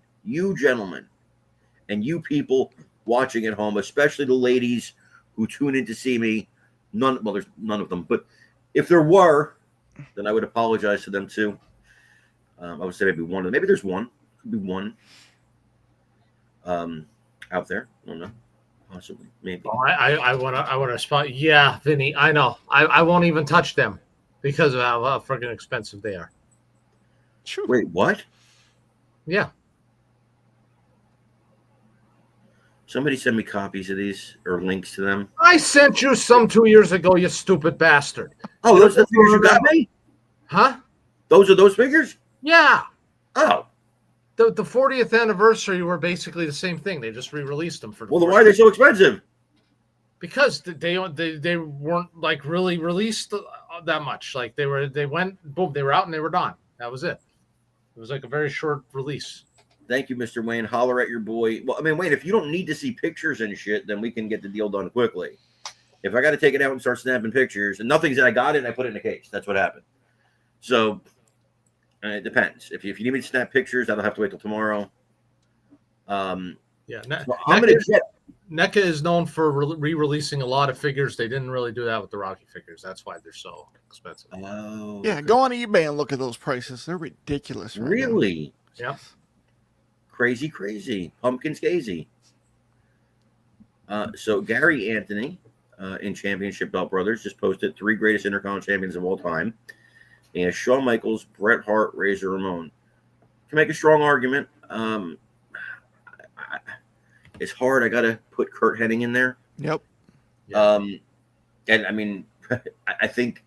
and you people watching at home, especially the ladies who tune in to see me. There's none of them, but If there were, then I would apologize to them too. I would say maybe one. Maybe there's one. Could be one. Out there. I don't know. Possibly. Maybe. Oh, I wanna spot. Yeah, Vinny, I know. I won't even touch them because of how freaking expensive they are. True. Wait, what? Yeah. Somebody send me copies of these or links to them. I sent you some 2 years ago, you stupid bastard. Oh, those are the figures you got me? Huh? Those are those figures? Yeah. Oh. The 40th anniversary were basically the same thing. They just re-released them for the Well, then why are they so expensive? because they weren't like really released that much. Like they went boom, they were out and they were done. That was it. It was like a very short release. Thank you, Mr. Wayne. Holler at your boy. Well, I mean, Wayne, if you don't need to see pictures and shit, then we can get the deal done quickly. If I got to take it out and start snapping pictures, and nothing's I got it and I put it in a case. That's what happened. So it depends. If you need me to snap pictures, that'll have to wait till tomorrow. Yeah. So I'm gonna get. NECA is known for re-releasing a lot of figures. They didn't really do that with the Rocky figures. That's why they're so expensive. Oh, Yeah, go on eBay and look at those prices. They're ridiculous. Right now. really? Yep. Crazy. Pumpkin Skazy. So Gary Anthony in Championship Belt Brothers just posted 3 greatest Intercontinental champions of all time. And Shawn Michaels, Bret Hart, Razor Ramon. Can make a strong argument. It's hard. I got to put Kurt Hennig in there. Yep. Yeah. And I mean, I think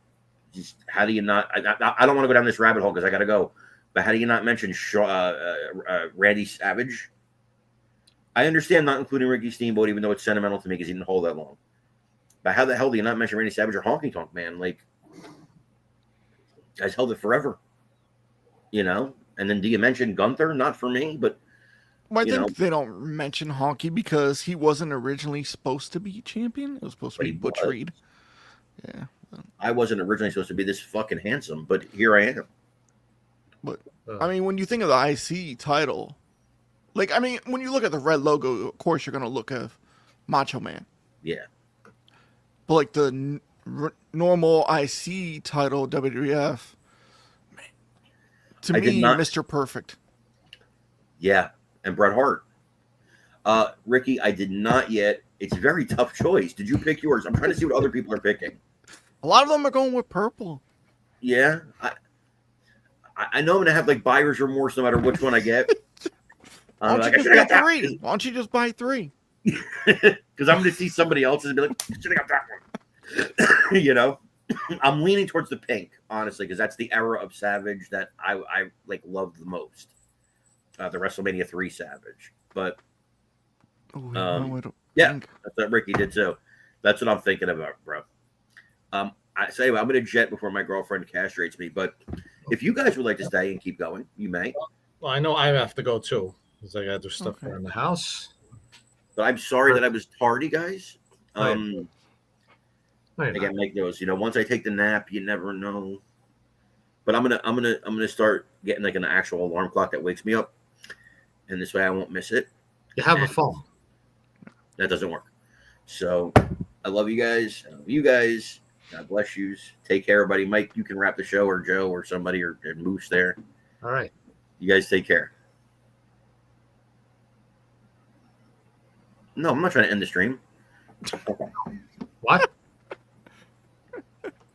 just how do you not? I don't want to go down this rabbit hole because I got to go. But how do you not mention Randy Savage? I understand not including Ricky Steamboat, even though it's sentimental to me because he didn't hold that long. But how the hell do you not mention Randy Savage or Honky Tonk Man? Like, guys held it forever, you know. And then do you mention Gunther? Not for me, but Well, I think they don't mention Honky because he wasn't originally supposed to be champion. It was supposed to But be he Butch was. Reed. Yeah. I wasn't originally supposed to be this fucking handsome, but here I am. I mean, when you think of the IC title, like, I mean, when you look at the red logo, of course you're going to look at Macho Man. Yeah. But, like, the normal IC title, WWF, man, to I did me, not- Mr. Perfect. Yeah, and Bret Hart. Ricky, I did not yet. It's a very tough choice. Did you pick yours? I'm trying to see what other people are picking. A lot of them are going with purple. Yeah, I know I'm gonna have like buyer's remorse no matter which one I get. Why don't Like, you I just should have get got 3? Why don't you just buy 3? that because I'm gonna see somebody else's and be like, should have got that one. You know, I'm leaning towards the pink, honestly, because that's the era of Savage that I like loved the most. The WrestleMania 3 Savage, but yeah, that's what Ricky did too. That's what I'm thinking about, bro. I say I'm going to jet before my girlfriend castrates me. But if you guys would like to stay and keep going, you may. Well, I know I have to go too because I got to do stuff Okay. around the house. But I'm sorry that I was tardy, guys. No, you're Again, not. make those. You know, once I take the nap, you never know. But I'm gonna start getting like an actual alarm clock that wakes me up, and this way I won't miss it. You have a phone. That doesn't work. So I love you guys. I love you guys. God bless you. Take care, everybody. Mike, you can wrap the show, or Joe, or somebody, or Moose there. All right. You guys take care. No, I'm not trying to end the stream. What?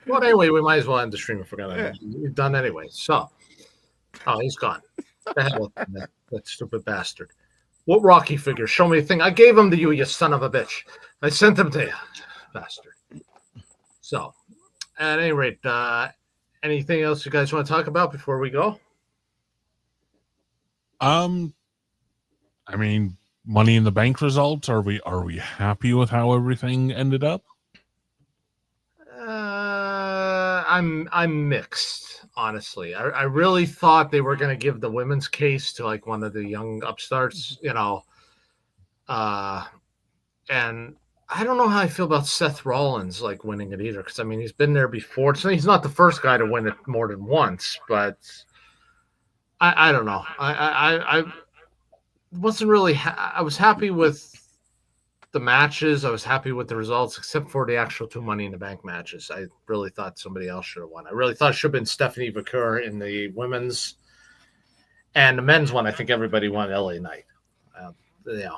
Well, anyway, we might as well end the stream if we're gonna. We're done anyway. So, oh, he's gone. The hell with that stupid bastard. What Rocky figure? Show me a thing. I gave him to you, you son of a bitch. I sent him to you, bastard. So, at any rate, anything else you guys want to talk about before we go? I mean, Money in the Bank results. Are we happy with how everything ended up? I'm mixed, honestly. I really thought they were going to give the women's case to like one of the young upstarts, you know. And I don't know how I feel about Seth Rollins like winning it either, because I mean he's been there before. So he's not the first guy to win it more than once, but I don't know. I wasn't really. I was happy with the matches. I was happy with the results, except for the actual 2 Money in the Bank matches. I really thought somebody else should have won. I really thought it should have been Stephanie Vaquer in the women's, and the men's one. I think everybody wanted LA Knight. Yeah,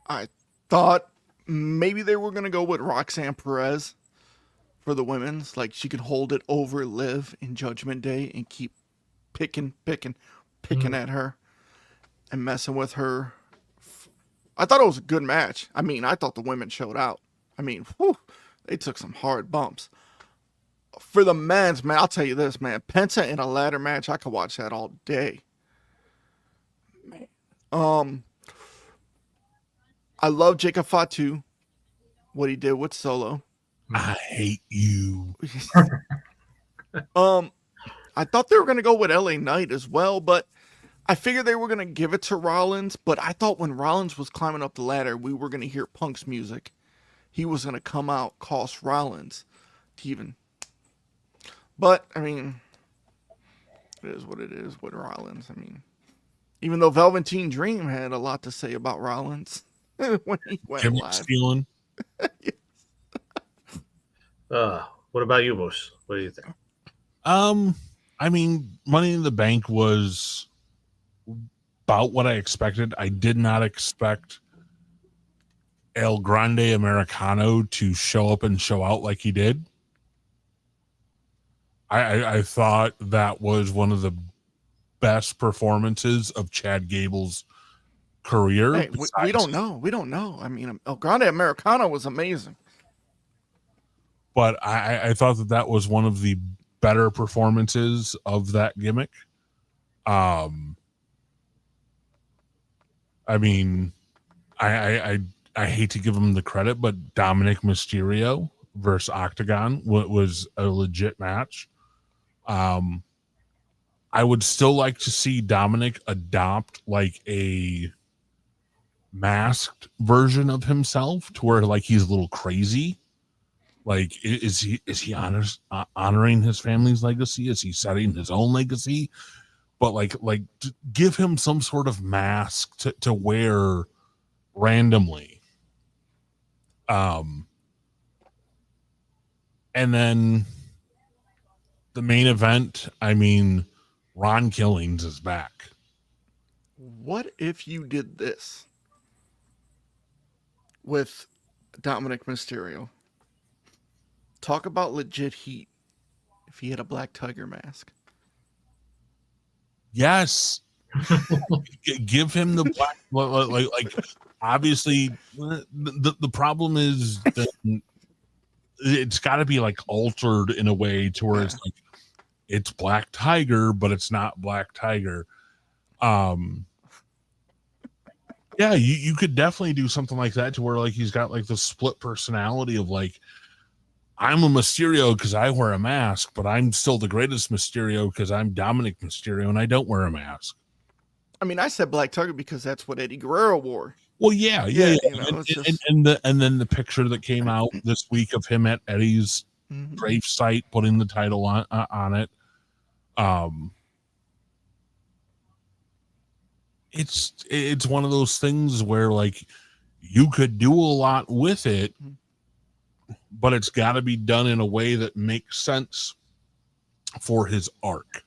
I thought maybe they were going to go with Roxanne Perez for the women's. Like, she could hold it over Liv in Judgment Day and keep picking at her and messing with her. I thought it was a good match. I mean, I thought the women showed out. I mean, whew, they took some hard bumps. For the men's, man, I'll tell you this, man. Penta in a ladder match, I could watch that all day. Man. I love Jacob Fatu, what he did with Solo. I hate you. I thought they were going to go with LA Knight as well, but I figured they were going to give it to Rollins. But I thought when Rollins was climbing up the ladder, we were going to hear Punk's music. He was going to come out, cost Rollins to even. But, I mean, it is what it is with Rollins. I mean, even though Velveteen Dream had a lot to say about Rollins when he went Gimmick live. stealing. what about you, Moose? What do you think? I mean, Money in the Bank was about what I expected. I did not expect El Grande Americano to show up and show out like he did. I thought that was one of the best performances of Chad Gable's career. Hey, we don't know. We don't know. I mean, El Grande Americano was amazing. But I thought that was one of the better performances of that gimmick. I mean, I hate to give him the credit, but Dominic Mysterio versus Octagon was a legit match. I would still like to see Dominic adopt like a masked version of himself to where like he's a little crazy. Like, is he honoring his family's legacy? Is he setting his own legacy? But like give him some sort of mask to wear randomly. And then the main event, I mean, Ron Killings is back. What if you did this with Dominic Mysterio? Talk about legit heat if he had a black tiger mask. Yes. Give him the black, like obviously the problem is that it's got to be like altered in a way to where it's like it's Black Tiger, but it's not Black Tiger. Yeah, you could definitely do something like that to where like he's got like the split personality of like, I'm a Mysterio because I wear a mask, but I'm still the greatest Mysterio because I'm Dominic Mysterio and I don't wear a mask. I mean, I said black tiger because that's what Eddie Guerrero wore. Well, yeah. You know, and then the picture that came out this week of him at Eddie's grave site putting the title on it. It's one of those things where like you could do a lot with it, but it's got to be done in a way that makes sense for his arc.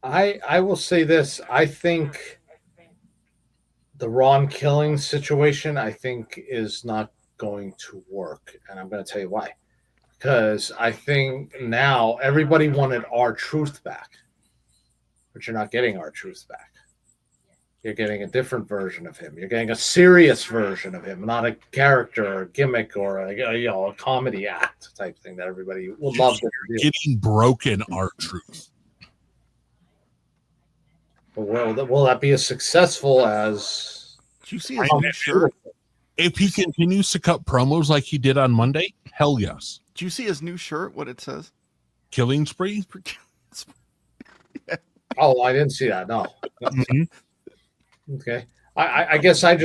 I will say this. I think the Ron Killing situation, I think, is not going to work. And I'm going to tell you why. Because I think now everybody wanted R-Truth back. But you're not getting R-Truth back. You're getting a different version of him. You're getting a serious version of him, not a character or a gimmick or a comedy act type thing that everybody would love to do. Getting broken R-Truth. But will that be as successful as? Did you see his new shirt? If he continues to cut promos like he did on Monday, hell yes. Do you see his new shirt? What it says? Killing spree. Yeah. Oh, I didn't see that. No. Okay. I guess I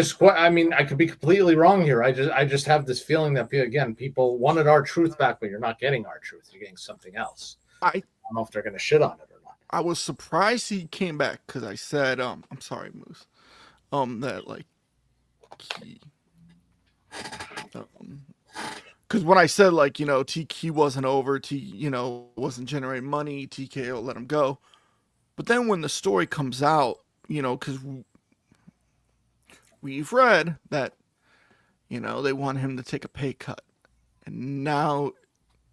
mean, I could be completely wrong here. I just have this feeling that again, people wanted R-Truth back, but you're not getting R-Truth. You're getting something else. I don't know if they're going to shit on it or not. I was surprised he came back because I said, I'm sorry, Moose. That like key. Because when I said, like, TK wasn't over, wasn't generating money, TKO let him go. But then when the story comes out, because we've read that, they want him to take a pay cut. And now,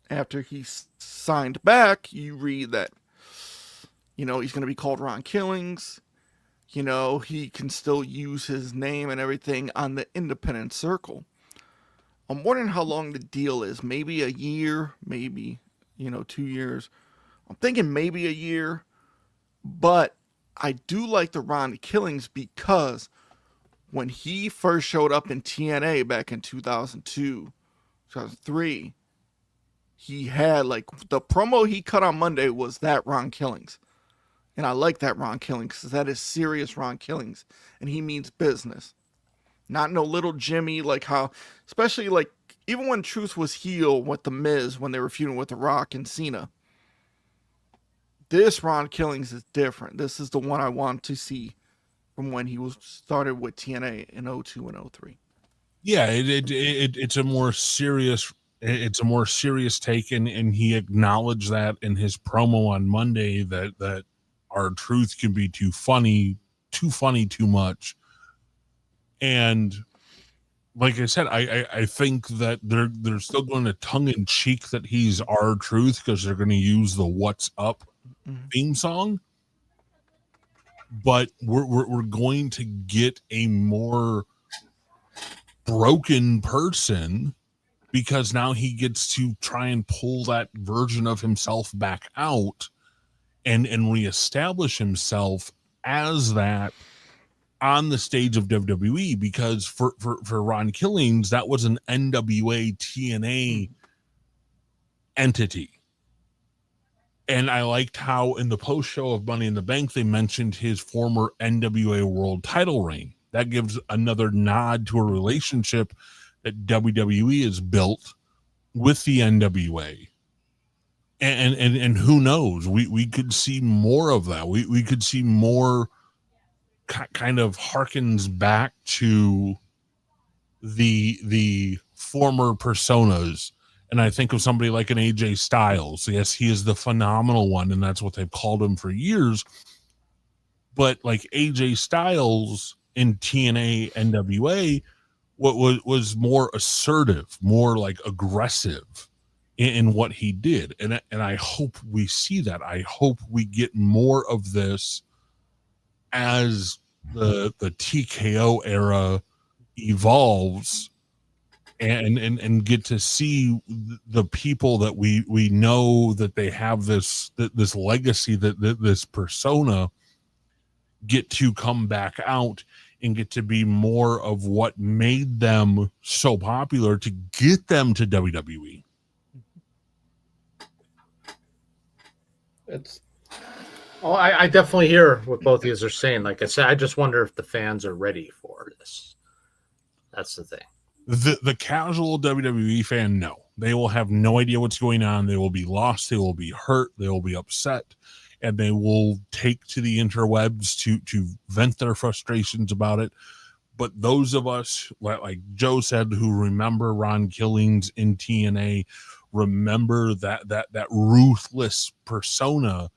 after he's signed back, you read that, he's going to be called Ron Killings. He can still use his name and everything on the independent circle. I'm wondering how long the deal is. Maybe a year, maybe, 2 years. I'm thinking maybe a year. But I do like the Ron Killings because when he first showed up in TNA back in 2002, 2003, he had, like, the promo he cut on Monday was that Ron Killings. And I like that Ron Killings because that is serious Ron Killings. And he means business. Not no little Jimmy, like how, especially like, even when Truth was heel with The Miz when they were feuding with The Rock and Cena. This Ron Killings is different. This is the one I want to see from when he was started with TNA in 02 and 03. Yeah, it's a more serious take, and he acknowledged that in his promo on Monday that our Truth can be too funny too much. And like I said, I think that they're still going to tongue in cheek that he's our Truth because they're going to use the "What's Up" theme song, but we're going to get a more broken person because now he gets to try and pull that version of himself back out and reestablish himself as that on the stage of WWE, because for Ron Killings, that was an NWA TNA entity. And I liked how in the post show of Money in the Bank, they mentioned his former NWA world title reign. That gives another nod to a relationship that WWE has built with the NWA. And who knows, we could see more of that. We could see more kind of harkens back to the former personas. And I think of somebody like an AJ Styles. Yes, he is the phenomenal one, and that's what they've called him for years. But like AJ Styles in TNA NWA, what was more assertive, more like aggressive in what he did. And I hope we see that. I hope we get more of this as the TKO era evolves and get to see the people that we know that they have this legacy, that this persona, get to come back out and get to be more of what made them so popular to get them to WWE. I definitely hear what both of you are saying. Like I said, I just wonder if the fans are ready for this. That's the thing. The casual WWE fan, no. They will have no idea what's going on. They will be lost. They will be hurt. They will be upset. And they will take to the interwebs to vent their frustrations about it. But those of us, like Joe said, who remember Ron Killings in TNA, remember that ruthless persona,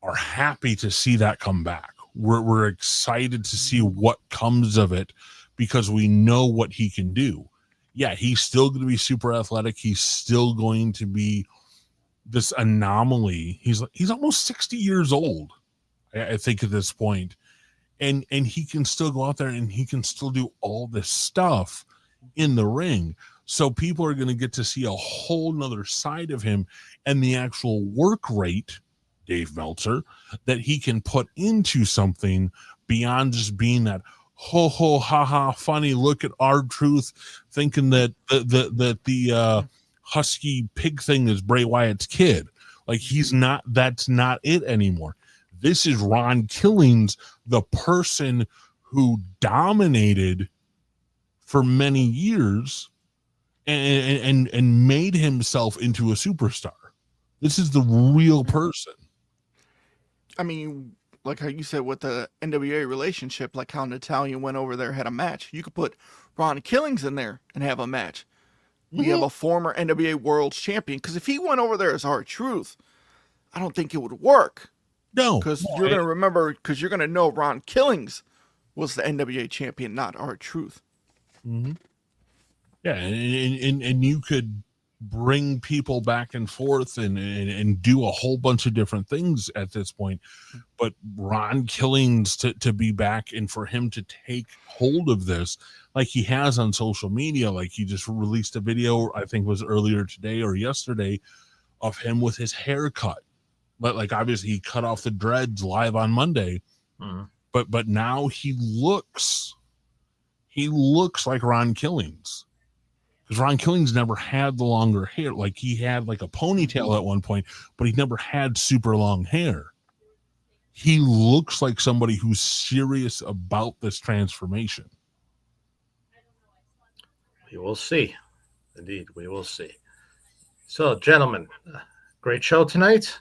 are happy to see that come back. We're excited to see what comes of it because we know what he can do. Yeah, he's still going to be super athletic. He's still going to be this anomaly. He's almost 60 years old, I think, at this point. And he can still go out there and he can still do all this stuff in the ring. So people are going to get to see a whole nother side of him and the actual work rate, Dave Meltzer, that he can put into something beyond just being that ho ho ha ha funny look at R-Truth, thinking that the husky pig thing is Bray Wyatt's kid. Like, that's not it anymore. This is Ron Killings, the person who dominated for many years and made himself into a superstar. This is the real person. I mean, like how you said with the NWA relationship, like how Natalya went over there, had a match. You could put Ron Killings in there and have a match. We have a former NWA World Champion. Because if he went over there as R-Truth, I don't think it would work. No, Because you're going to remember, because you're going to know Ron Killings was the NWA champion, not R-Truth. Mm-hmm. Yeah, and you could bring people back and forth and do a whole bunch of different things at this point. But Ron Killings to be back and for him to take hold of this like he has on social media, like he just released a video, I think was earlier today or yesterday, of him with his haircut. But like obviously he cut off the dreads live on Monday. Mm-hmm. But now he looks like Ron Killings. Because Ron Killings never had the longer hair. Like he had like a ponytail at one point, but he never had super long hair. He looks like somebody who's serious about this transformation. We will see. Indeed, we will see. So, gentlemen, great show tonight.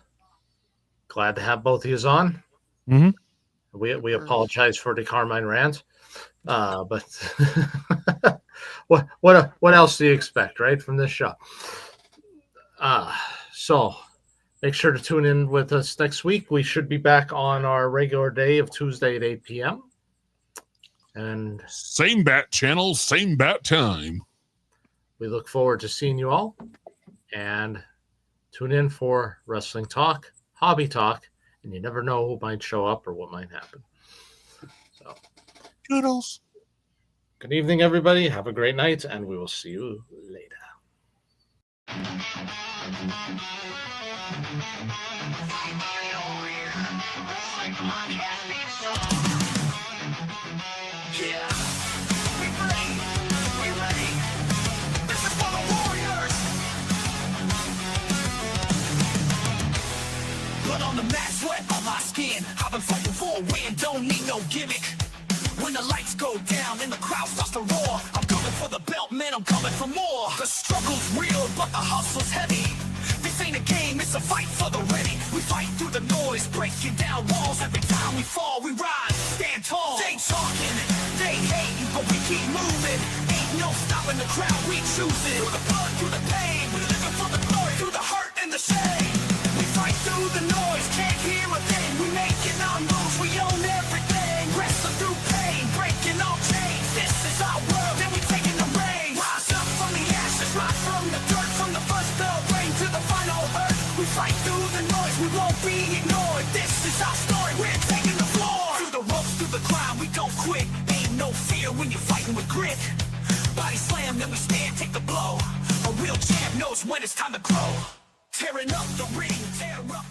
Glad to have both of you on. Mm-hmm. We apologize for the Carmine rant, but what else do you expect, right, from this show? So make sure to tune in with us next week. We should be back on our regular day of Tuesday at 8 p.m. And same bat channel, same bat time. We look forward to seeing you all. And tune in for wrestling talk, hobby talk, and you never know who might show up or what might happen. So, Toodles. Good evening, everybody. Have a great night, and we will see you later. Yeah, we ready. This is for the Warriors. Blood on the mat, sweat on my skin. I've been fighting for a win, don't need no gimmick. When the lights go down and the crowd starts to roar, I'm coming for the belt, man, I'm coming for more. The struggle's real, but the hustle's heavy. This ain't a game, it's a fight for the ready. We fight through the noise, breaking down walls. Every time we fall, we rise, stand tall. They talking, they hate, but we keep moving. Ain't no stopping the crowd, we choose it. Through the blood, through the pain, we living for the glory. Through the hurt and the shame, we fight through the noise, can't hear a thing. We making our moves, we own everything. Wrestling through pain, breaking all chains. This is our world, and we taking the reins. Rise up from the ashes, rise from the dirt. From the first bell ring to the final earth. We fight through the noise, we won't be ignored. This is our story, we're taking the floor. Through the ropes, through the climb, we don't quit. Ain't no fear when you're fighting with grit. Body slam, then we stand, take the blow. A real champ knows when it's time to grow. Tearing up the ring, tear up